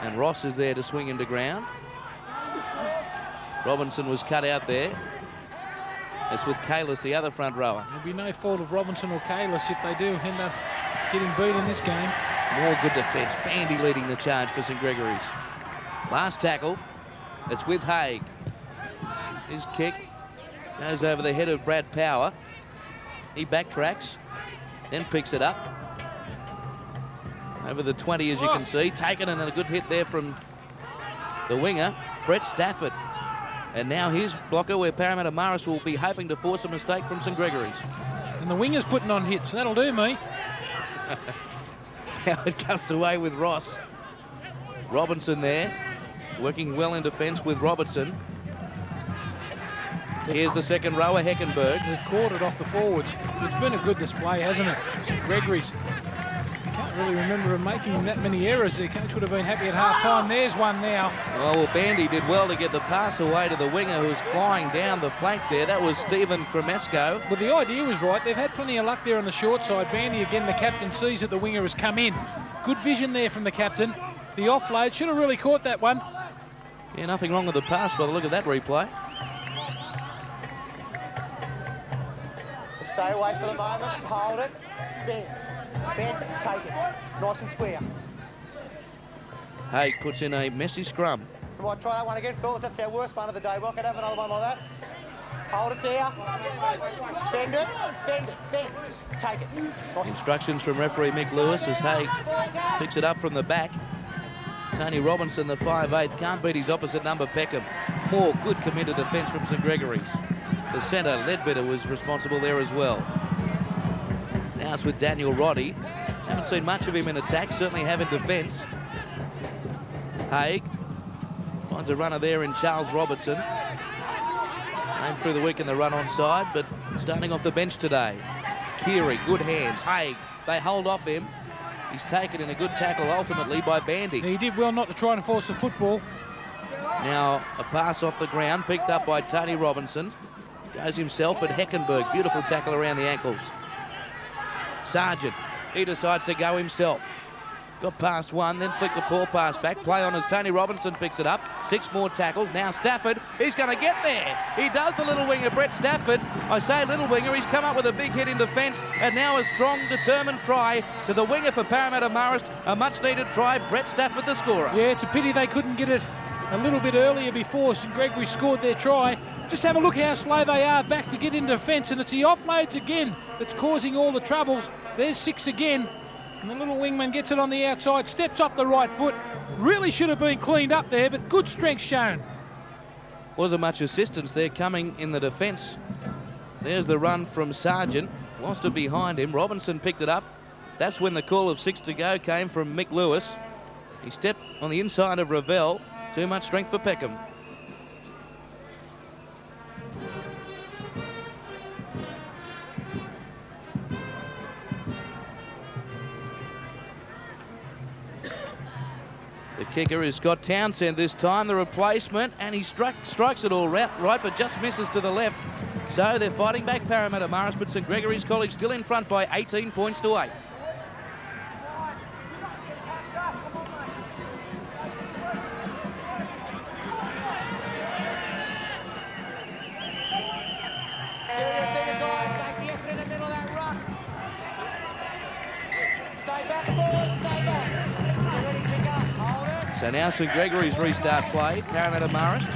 And Ross is there to swing him to ground. Robinson was cut out there. It's with Kalis, the other front rower. There'll be no fault of Robinson or Kalis if they do end up getting beat in this game. More good defence. Bandy leading the charge for St Gregory's. Last tackle. It's with Haig. His kick goes over the head of Brad Power. He backtracks, then picks it up. Over the 20, as you can see. Taken and a good hit there from the winger, Brett Stafford. And now his blocker, where Parramatta Marist will be hoping to force a mistake from St Gregory's. And the winger's putting on hits. That'll do me. Now it comes away with Ross. Robinson there, working well in defence with Robertson. Here's the second rower, Heckenberg. They've caught it off the forwards. It's been a good display, hasn't it? St Gregory's. Can't really remember them making that many errors. Their coach would have been happy at half-time. There's one now. Oh, well, Bandy did well to get the pass away to the winger who was flying down the flank there. That was Stephen Cremesco. But the idea was right. They've had plenty of luck there on the short side. Bandy, again, the captain, sees that the winger has come in. Good vision there from the captain. The offload, should have really caught that one. Yeah, nothing wrong with the pass by the look of that replay. Stay away for the moment, hold it, bend, take it, nice and square. Haig puts in a messy scrum. We might try that one again, Phil. That's our worst one of the day. We could have another one like that. Hold it there, bend it, take it. Nice. Instructions from referee Mick Lewis as Haig picks it up from the back. Tony Robinson, the 5'8", can't beat his opposite number, Peckham. More good committed defence from St Gregory's. The centre, Ledbetter, was responsible there as well. Now it's with Daniel Roddy. Haven't seen much of him in attack, certainly have in defence. Haig finds a runner there in Charles Robertson. Came through the week in the run on side, but starting off the bench today. Keary, good hands. Haig, they hold off him. He's taken in a good tackle ultimately by Bandy. He did well not to try and force the football. Now a pass off the ground, picked up by Tony Robinson. Goes himself, but Heckenberg, beautiful tackle around the ankles. Sargent, he decides to go himself. Got past one, then flicked a poor pass back. Play on as Tony Robinson picks it up. 6 more tackles. Now Stafford, he's going to get there. He does, the little winger, Brett Stafford. I say little winger, he's come up with a big hit in defence, and now a strong, determined try to the winger for Parramatta Marist. A much-needed try, Brett Stafford the scorer. Yeah, it's a pity they couldn't get it a little bit earlier before St Gregory scored their try. Just have a look how slow they are back to get into defence, and it's the offloads again that's causing all the troubles. There's 6 again. And the little wingman gets it on the outside, steps off the right foot. Really should have been cleaned up there, but good strength shown. Wasn't much assistance there coming in the defence. There's the run from Sargent. Lost it behind him. Robinson picked it up. That's when the call of 6 to go came from Mick Lewis. He stepped on the inside of Ravel. Too much strength for Peckham. The kicker is Scott Townsend this time, the replacement, and he strikes it all right, but just misses to the left. So they're fighting back, Parramatta Marist, but St Gregory's College still in front by 18 points to 8. So now St Gregory's restart play. Parramatta Marist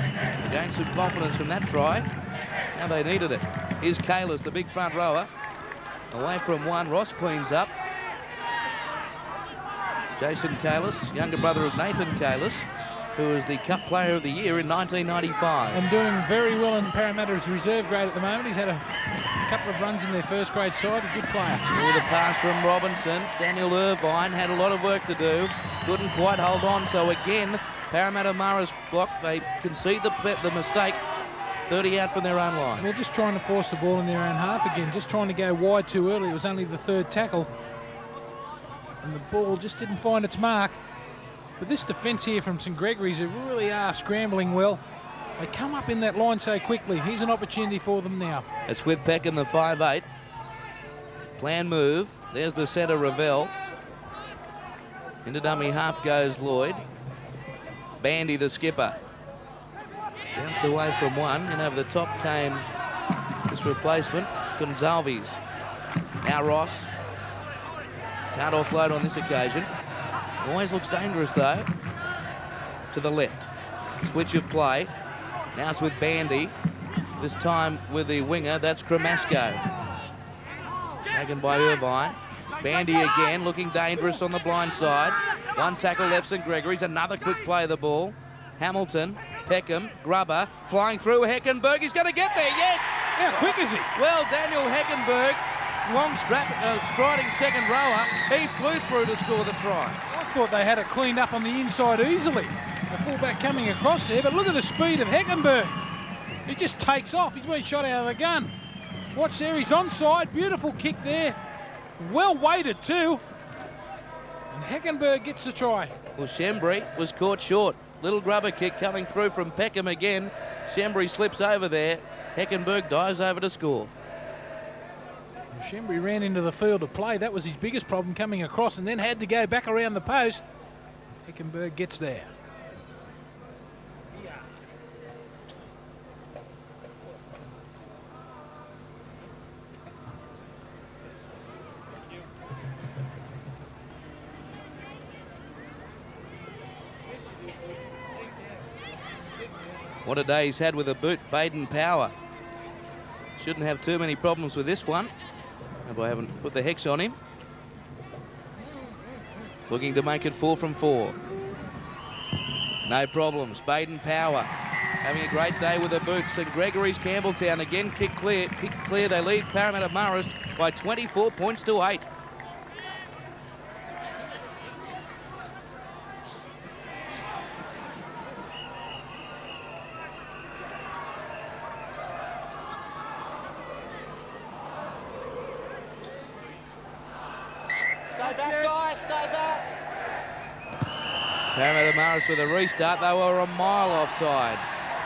gained some confidence from that try. Now they needed it. Here's Kalis, the big front rower. Away from one, Ross cleans up. Jason Kalis, younger brother of Nathan Kalis, who was the Cup Player of the Year in 1995. And doing very well in Parramatta's reserve grade at the moment. He's had a couple of runs in their first grade side, a good player. With a pass from Robinson. Daniel Irvine had a lot of work to do. Couldn't quite hold on, so again, Parramatta Marist block. They concede the mistake. 30 out from their own line. They're just trying to force the ball in their own half again, just trying to go wide too early. It was only the third tackle. And the ball just didn't find its mark. But this defence here from St Gregory's, they really are scrambling well. They come up in that line so quickly. Here's an opportunity for them now. It's with Peckham, the 5'8". Plan move. There's the centre, Ravel. Into dummy half goes Lloyd. Bandy, the skipper. Bounced away from one, and over the top came this replacement, Gonzalves. Now Ross. Can't offload on this occasion. Always looks dangerous though. To the left. Switch of play. Now it's with Bandy. This time with the winger, that's Cremasco. Taken by Irvine. Bandy again, looking dangerous on the blind side. One tackle left St Gregory's, another quick play of the ball. Hamilton, Peckham, Grubber, flying through Heckenberg. He's going to get there, yes! How quick is he? Well, Daniel Heckenberg, long striding second rower, he flew through to score the try. I thought they had it cleaned up on the inside easily. The fullback coming across there, but look at the speed of Heckenberg. He just takes off. He's been shot out of the gun. Watch there, he's onside. Beautiful kick there. Well weighted too. And Heckenberg gets the try. Well, Shembry was caught short. Little grubber kick coming through from Peckham again. Shembry slips over there. Heckenberg dives over to score. Shembry ran into the field of play. That was his biggest problem, coming across, and then had to go back around the post. Heckenberg gets there. What a day he's had with a boot, Baden Power. Shouldn't have too many problems with this one. Hope I haven't put the hex on him. Looking to make it 4 from 4. No problems. Baden Power having a great day with the boot. St Gregory's Campbelltown again kick clear. Kick clear. They lead Parramatta Marist by 24 points to 8. Parramatta Marist with a restart. They were a mile offside.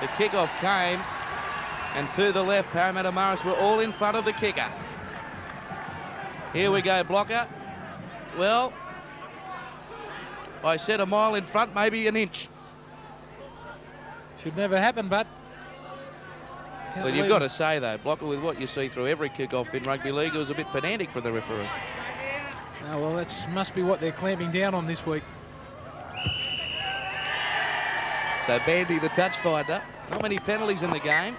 The kickoff came, and to the left, Parramatta Marist were all in front of the kicker. Here we go, blocker. Well, I said a mile in front, maybe an inch. Should never happen, but... Well, you've got to say, though, blocker, with what you see through every kickoff in rugby league, it was a bit pedantic for the referee. Oh, well, that must be what they're clamping down on this week. So Bandy, the touch finder. Not many penalties in the game.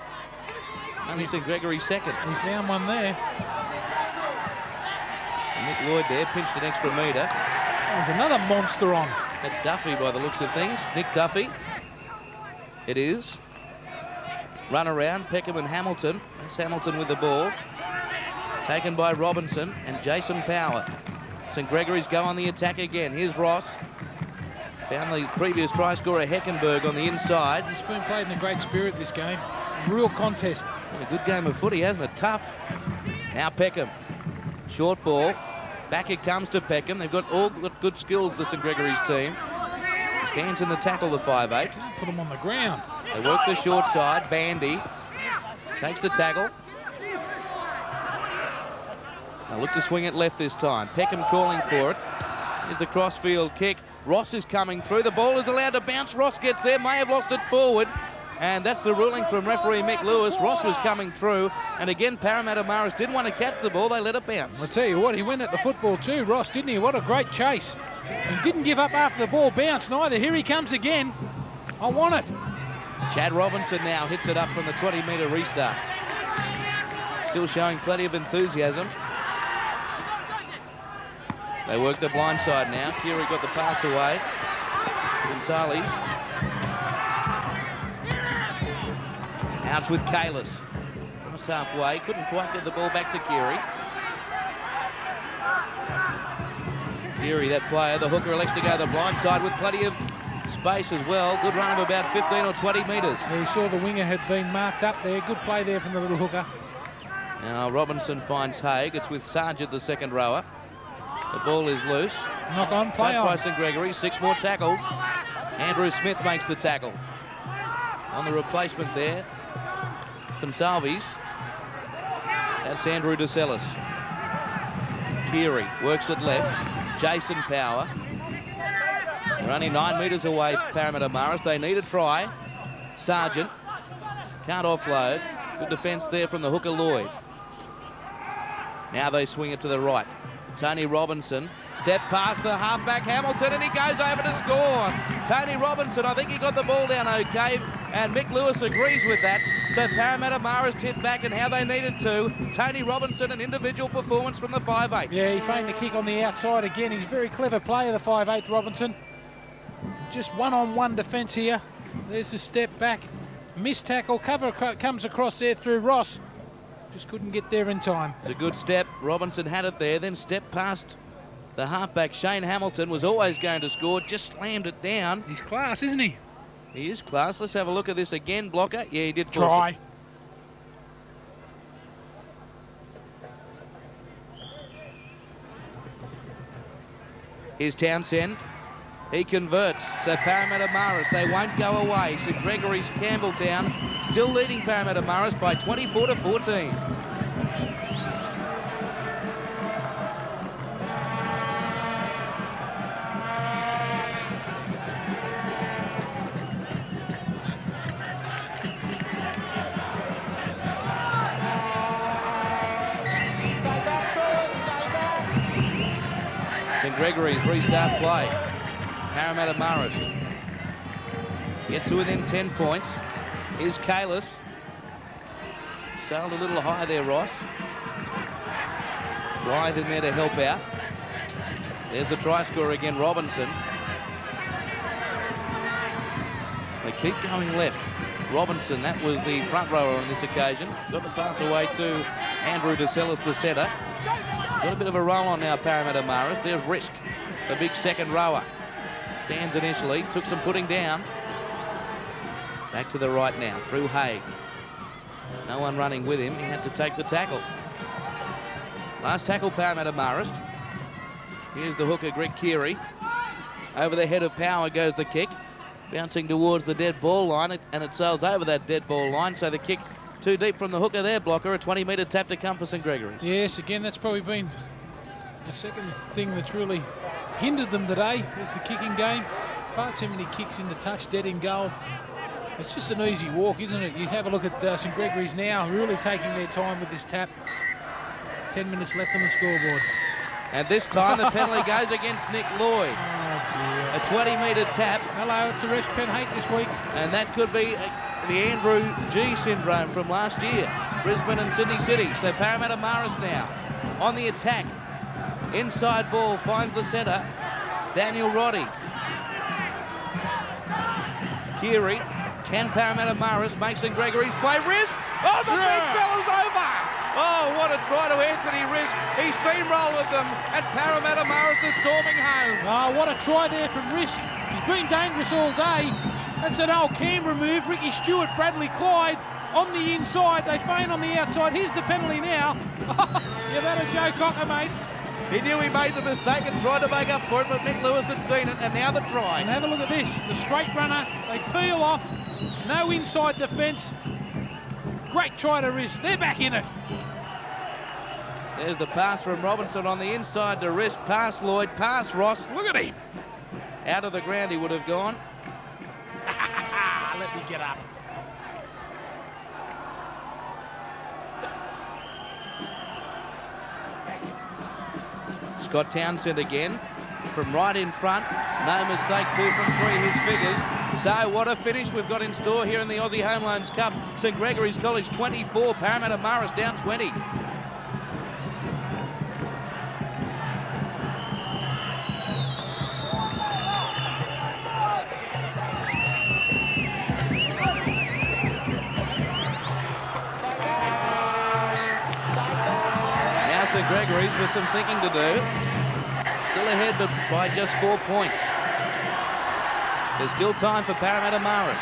Only St Gregory's second. He found one there. Nick Lloyd there pinched an extra metre. There's another monster on. That's Duffy by the looks of things. Nick Duffy. It is. Run around, Peckham and Hamilton. That's Hamilton with the ball. Taken by Robinson and Jason Power. St Gregory's go on the attack again. Here's Ross. Found the previous try scorer Heckenberg on the inside. It's been played in a great spirit, this game. Real contest. Been a good game of footy, hasn't it? Tough. Now Peckham. Short ball. Back it comes to Peckham. They've got all good skills, the St Gregory's team. He stands in the tackle, the 5'8". Put him on the ground. They work the short side. Bandy takes the tackle. They look to swing it left this time. Peckham calling for it. Here's the crossfield kick. Ross is coming through. The ball is allowed to bounce. Ross gets there, may have lost it forward. And that's the ruling from referee Mick Lewis. Ross was coming through. And again, Parramatta Marist didn't want to catch the ball. They let it bounce. I'll tell you what, he went at the football too, Ross, didn't he? What a great chase. He didn't give up after the ball bounced neither. Here he comes again. I want it. Chad Robinson now hits it up from the 20-metre restart. Still showing plenty of enthusiasm. They work the blind side now. Keary got the pass away. Gonzalez. Out with Kalis. Almost halfway. Couldn't quite get the ball back to Keary. Keary, that player, the hooker, elects to go the blind side with plenty of space as well. Good run of about 15 or 20 metres. Yeah, he saw the winger had been marked up there. Good play there from the little hooker. Now Robinson finds Haig. It's with Sargent, the second rower. The ball is loose. Knock on, play on. By St Gregory, 6 more tackles. Andrew Smith makes the tackle. On the replacement there, Consalves. That's Andrew DeCellis. Keary works it left. Jason Power. They're only 9 metres away, Parramatta Marist. They need a try. Sargent can't offload. Good defence there from the hooker Lloyd. Now they swing it to the right. Tony Robinson, step past the halfback Hamilton, and he goes over to score. Tony Robinson, I think he got the ball down okay, and Mick Lewis agrees with that. So Parramatta Marist hit back and how they needed to. Tony Robinson, an individual performance from the 5'8". Yeah, he feigned the kick on the outside again. He's a very clever player, the 5'8", Robinson. Just one-on-one defence here. There's the step back. Missed tackle, cover comes across there through Ross. Just couldn't get there in time. It's a good step. Robinson had it there, then stepped past the halfback. Shane Hamilton was always going to score, just slammed it down. He's class, isn't he? He is class. Let's have a look at this again. Blocker. Yeah, he did force try. It. Here's Townsend. He converts. So Parramatta Marist, they won't go away. St Gregory's Campbelltown still leading Parramatta Marist by 24-14. St Gregory's restart play. Parramatta Marist get to within 10 points. Here's Kalis. Sailed a little high there, Ross. Blythe in there to help out. There's the try scorer again, Robinson. They keep going left. Robinson, that was the front rower on this occasion. Got the pass away to Andrew DeCellis, the centre. Got a bit of a roll on now, Parramatta Marist. There's Risk, the big second rower. Stands initially, took some putting down. Back to the right now, through Haig. No one running with him, he had to take the tackle. Last tackle, Parramatta Marist. Here's the hooker, Greg Keary. Over the head of Power goes the kick. Bouncing towards the dead ball line, and it sails over that dead ball line, so the kick too deep from the hooker there, Blocker. A 20-metre tap to come for St Gregory. Yes, again, that's probably been the second thing that's really hindered them today. It's the kicking game. Far too many kicks in the touch, dead in goal. It's just an easy walk, isn't it? You have a look at St Gregory's now, really taking their time with this tap. 10 minutes left on the scoreboard. And this time the penalty goes against Nick Lloyd. Oh, dear. A 20-metre tap. Hello, it's a Resh Pen hate this week. And that could be the Andrew G syndrome from last year. Brisbane and Sydney City. So Parramatta Marist now on the attack. Inside ball finds the centre. Daniel Roddy. Keary. Can Parramatta Marist make St Gregory's play? Risk! Oh, the big fella's over! Oh, what a try to Anthony Risk. He steamrolled them, and Parramatta Marist is storming home. Oh, what a try there from Risk. He's been dangerous all day. That's an old Canberra move. Ricky Stewart, Bradley Clyde on the inside. They feign on the outside. Here's the penalty now. You've had a Joe Cocker, mate. He knew he made the mistake and tried to make up for it, but Nick Lewis had seen it, and now the try. And have a look at this. The straight runner, they peel off. No inside defence. Great try to Risk. They're back in it. There's the pass from Robinson on the inside to Risk. Pass Lloyd, pass Ross. Look at him. Out of the ground he would have gone. Let me get up. Scott Townsend again from right in front. No mistake, 2 from 3, his figures. So what a finish we've got in store here in the Aussie Home Loans Cup. St Gregory's College 24, Parramatta Marist down 20. Now St Gregory's with some thinking to do. Still ahead, but by just 4 points. There's still time for Parramatta Marist.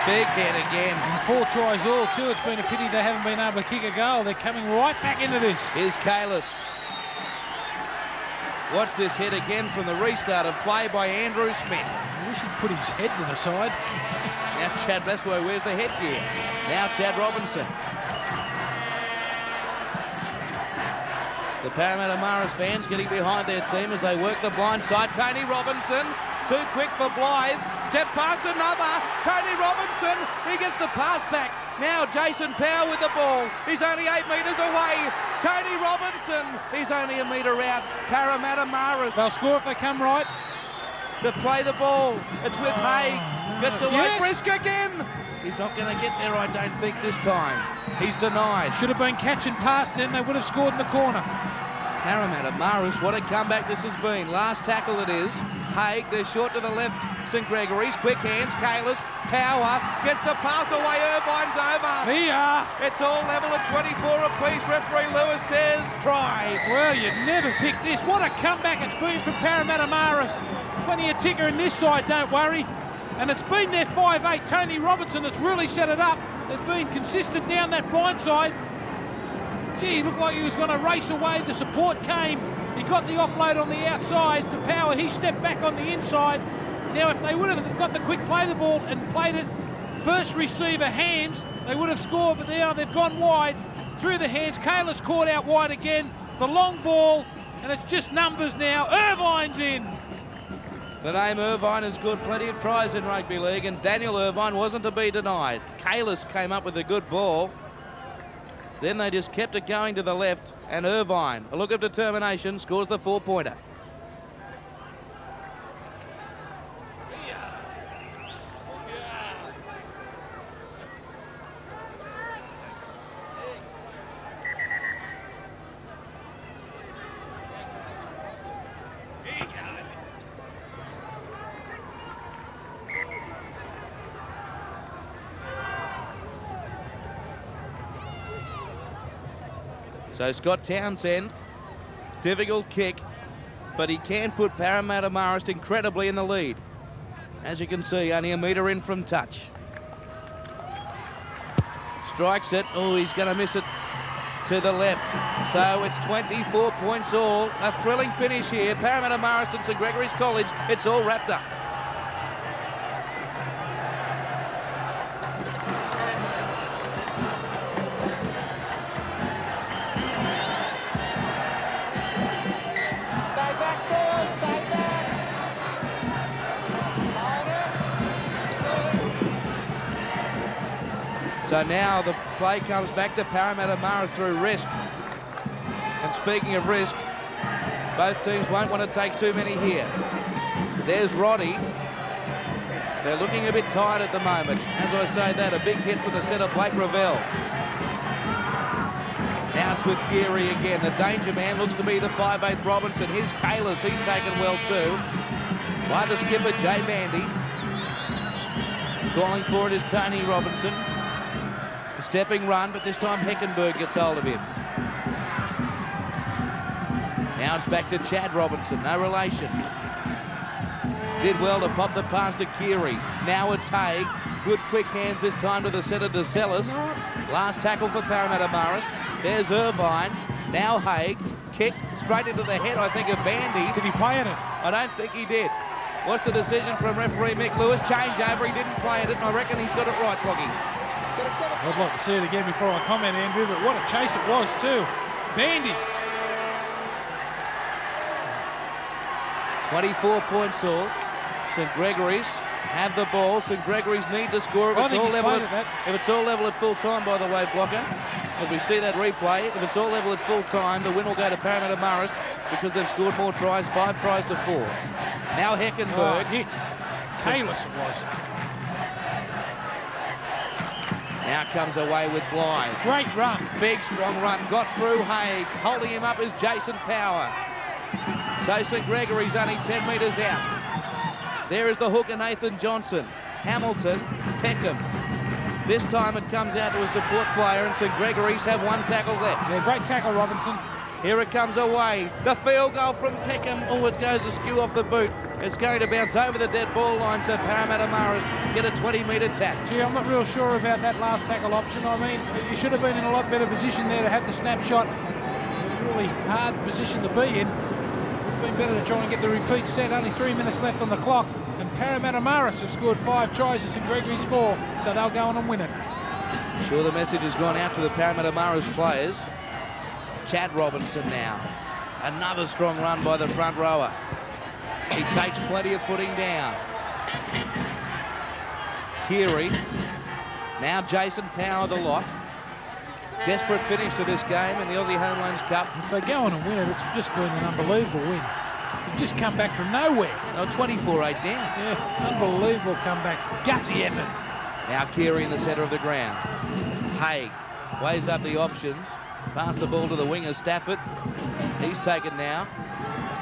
Big hit again. And 4 tries all, too. It's been a pity they haven't been able to kick a goal. They're coming right back into this. Here's Kalis. Watch this hit again from the restart of play by Andrew Smith. I wish he'd put his head to the side. Now Chad Blassway wears the headgear. Now Chad Robinson. The Parramatta Marist fans getting behind their team as they work the blind side. Tony Robinson, too quick for Blythe. Step past another. Tony Robinson, he gets the pass back. Now Jason Power with the ball. He's only 8 metres away. Tony Robinson, he's only a metre out. Parramatta Marist. They'll score if they come right. They play the ball. It's with Haig. Gets away. Yes. Risk again. He's not going to get there, I don't think, this time. He's denied. Should have been catch and pass then. They would have scored in the corner. Parramatta Marist, what a comeback this has been. Last tackle it is. Haig, they're short to the left. St Gregory's, quick hands. Kalis, Power, gets the pass away. Irvine's over. Here. It's all level at 24 apiece. Referee Lewis says try. Well, you'd never pick this. What a comeback it's been from Parramatta Marist. Plenty of ticker in this side, don't worry. And it's been their 5'8", Tony Robinson, that's really set it up. They've been consistent down that blind side. Gee, he looked like he was going to race away. The support came. He got the offload on the outside. The Power, he stepped back on the inside. Now, if they would have got the quick play the ball and played it first receiver hands, they would have scored, but now they've gone wide through the hands. Kalis caught out wide again. The long ball, and it's just numbers now. Irvine's in. The name Irvine has scored plenty of tries in rugby league, and Daniel Irvine wasn't to be denied. Kalis came up with a good ball. Then they just kept it going to the left, and Irvine, a look of determination, scores the 4-pointer. So Scott Townsend, difficult kick, but he can put Parramatta Marist incredibly in the lead. As you can see, only a metre in from touch. Strikes it. Oh, he's going to miss it to the left. So it's 24 points all. A thrilling finish here. Parramatta Marist and St Gregory's College. It's all wrapped up. So now the play comes back to Parramatta Marist through Risk. And speaking of Risk, both teams won't want to take too many here. There's Roddy. They're looking a bit tired at the moment. As I say that, a big hit from the centre, Blake Ravel. Now it's with Geary again. The danger man looks to be the 5'8" Robinson. Here's Kalis. He's taken well too. By the skipper, Jay Bandy. Calling for it is Tony Robinson. A stepping run, but this time Heckenberg gets hold of him. Now it's back to Chad Robinson. No relation. Did well to pop the pass to Geary. Now it's Haig. Good quick hands this time to the centre, DeCellis. Last tackle for Parramatta Marist. There's Irvine. Now Haig. Kick straight into the head, I think, of Bandy. Did he play at it? I don't think he did. What's the decision from referee Mick Lewis? Change over. He didn't play at it, and I reckon he's got it right, Lockie. I'd like to see it again before I comment, Andrew, but what a chase it was too. Bandy. 24 points all. St Gregory's have the ball. St Gregory's need to score if it's all level at full time, by the way, Blocker. As we see that replay, if it's all level at full time, the win will go to Parramatta Marist because they've scored more tries, 5 tries to 4. Now Heckenberg. Hit. Kalis it was. Now comes away with Blythe. Great run. Big, strong run. Got through Haig. Holding him up is Jason Power. So St Gregory's only 10 metres out. There is the hooker, Nathan Johnson. Hamilton, Peckham. This time it comes out to a support player, and St Gregory's have 1 tackle left. Yeah, great tackle, Robinson. Here it comes away. The field goal from Peckham. Oh, it goes askew off the boot. It's going to bounce over the dead ball line, so Parramatta Marist get a 20-metre tap. Gee, I'm not real sure about that last tackle option. I mean, you should have been in a lot better position there to have the snapshot. It's a really hard position to be in. Would have been better to try and get the repeat set. Only 3 minutes left on the clock. And Parramatta Marist have scored 5 tries to St Gregory's 4, so they'll go on and win it. Sure, the message has gone out to the Parramatta Marist players. Chad Robinson now. Another strong run by the front rower. He takes plenty of putting down. Geary. Now Jason Power the lock. Desperate finish to this game in the Aussie Home Loans Cup. If they go on and win it, it's just been an unbelievable win. They've just come back from nowhere. Oh, 24-8 down. Yeah, unbelievable comeback. Gutsy effort. Now Geary in the centre of the ground. Haig weighs up the options. Pass the ball to the winger, Stafford. He's taken now.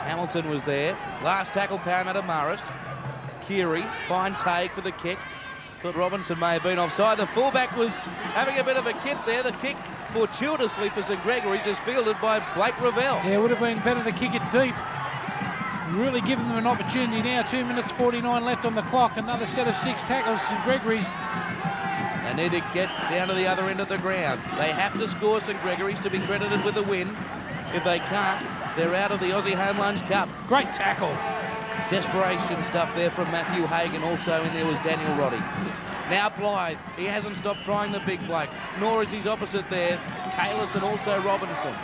Hamilton was there. Last tackle, Parramatta Marist. Geary finds Haig for the kick. Thought Robinson may have been offside. The fullback was having a bit of a kip there. The kick, fortuitously for St Gregory's, is fielded by Blake Ravel. Yeah, it would have been better to kick it deep. Really giving them an opportunity now. 2 minutes 49 left on the clock. Another set of 6 tackles. St Gregory's. They need to get down to the other end of the ground. They have to score, St Gregory's, to be credited with the win. If they can't, they're out of the Aussie Home Loans Cup. Great tackle. Desperation stuff there from Matthew Haig, and also in there was Daniel Roddy. Now Blythe. He hasn't stopped trying the big bloke, nor is his opposite there, Kalis and also Robinson.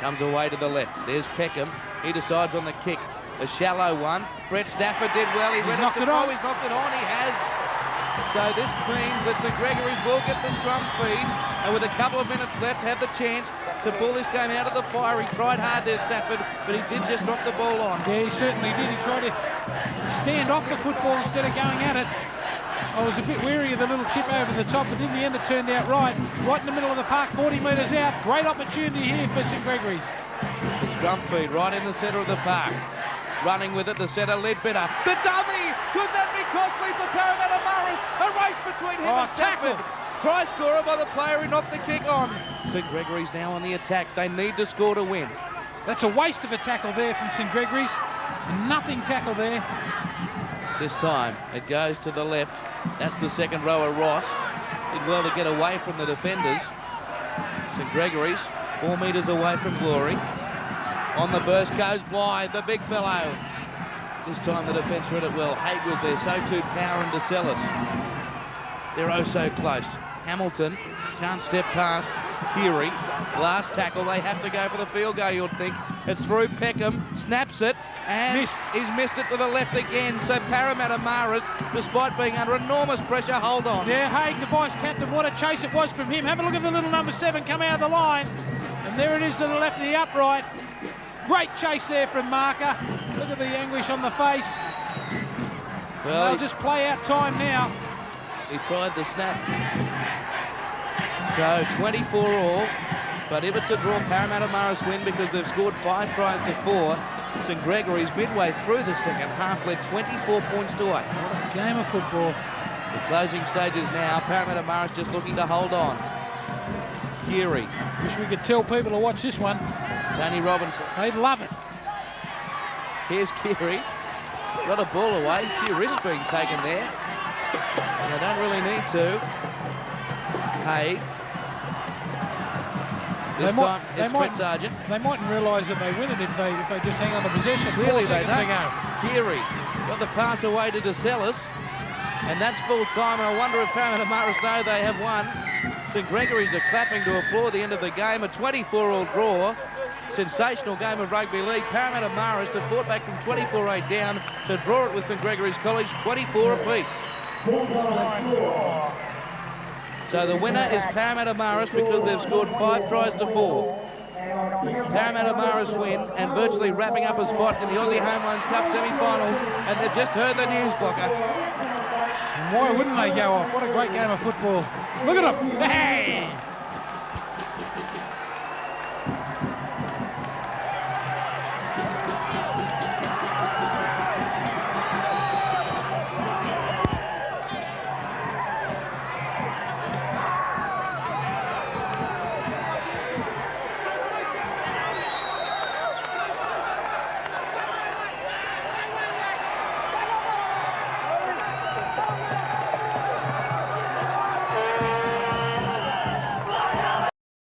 Comes away to the left. There's Peckham. He decides on the kick. A shallow one. Brett Stafford did well. He's knocked it on. He's knocked it on. He has. So this means that St Gregory's will get the scrum feed, and with a couple of minutes left, have the chance to pull this game out of the fire. He tried hard there, Stafford, but he did just knock the ball on. Yeah, he certainly did. He tried to stand off the football instead of going at it. I was a bit wary of the little chip over the top, but in the end it turned out right. Right in the middle of the park, 40 metres out. Great opportunity here for St Gregory's. The scrum feed right in the centre of the park. Running with it, the centre, Leadbitter. The dummy! Could that be costly for Parramatta Marist? A race between him and Stafford. Try scorer by the player who knocked the kick on. St Gregory's now on the attack. They need to score to win. That's a waste of a tackle there from St Gregory's. Nothing tackle there. This time it goes to the left. That's the second rower, Ross. Did well to get away from the defenders. St Gregory's 4 metres away from glory. On the burst goes Blythe, the big fellow. This time the defence read it well. Haig was there, so too Power and DeCellis. They're oh so close. Hamilton can't step past Geary. Last tackle, they have to go for the field goal, you'd think. It's through Peckham, snaps it, and he's missed it to the left again. So Parramatta Marist, despite being under enormous pressure, hold on. Yeah, Haig, the vice-captain, what a chase it was from him. Have a look at the little number 7 come out of the line. And there it is to the left of the upright. Great chase there from Marker. Look at the anguish on the face. Well, they'll just play out time now. He tried the snap. So 24 all. But if it's a draw, Parramatta Marist win because they've scored 5 tries to 4. St Gregory's midway through the second half led 24 points to 8. What a game of football. The closing stages now. Parramatta Marist just looking to hold on. Keary. Wish we could tell people to watch this one. Tony Robinson. They'd love it. Here's Keary. Got a ball away. A few risks being taken there. And they don't really need to. Hay. This time it's Brett Sargent. They mightn't realise that they win it if they just hang on the possession. Clearly 4 they seconds to don't. go. Keary got the pass away to DeSellis. And that's full time. And I wonder if Parramatta Marist know they have won. St Gregory's are clapping to applaud the end of the game. A 24-all draw. Sensational game of rugby league. Parramatta Marist have fought back from 24-8 down to draw it with St Gregory's College, 24 apiece. So the winner is Parramatta Marist because they've scored 5 tries to 4. Parramatta Marist win and virtually wrapping up a spot in the Aussie Home Loans Cup semi-finals, and they've just heard the news, Blocker. And why wouldn't they go off? What a great game of football. Look at them. Hey!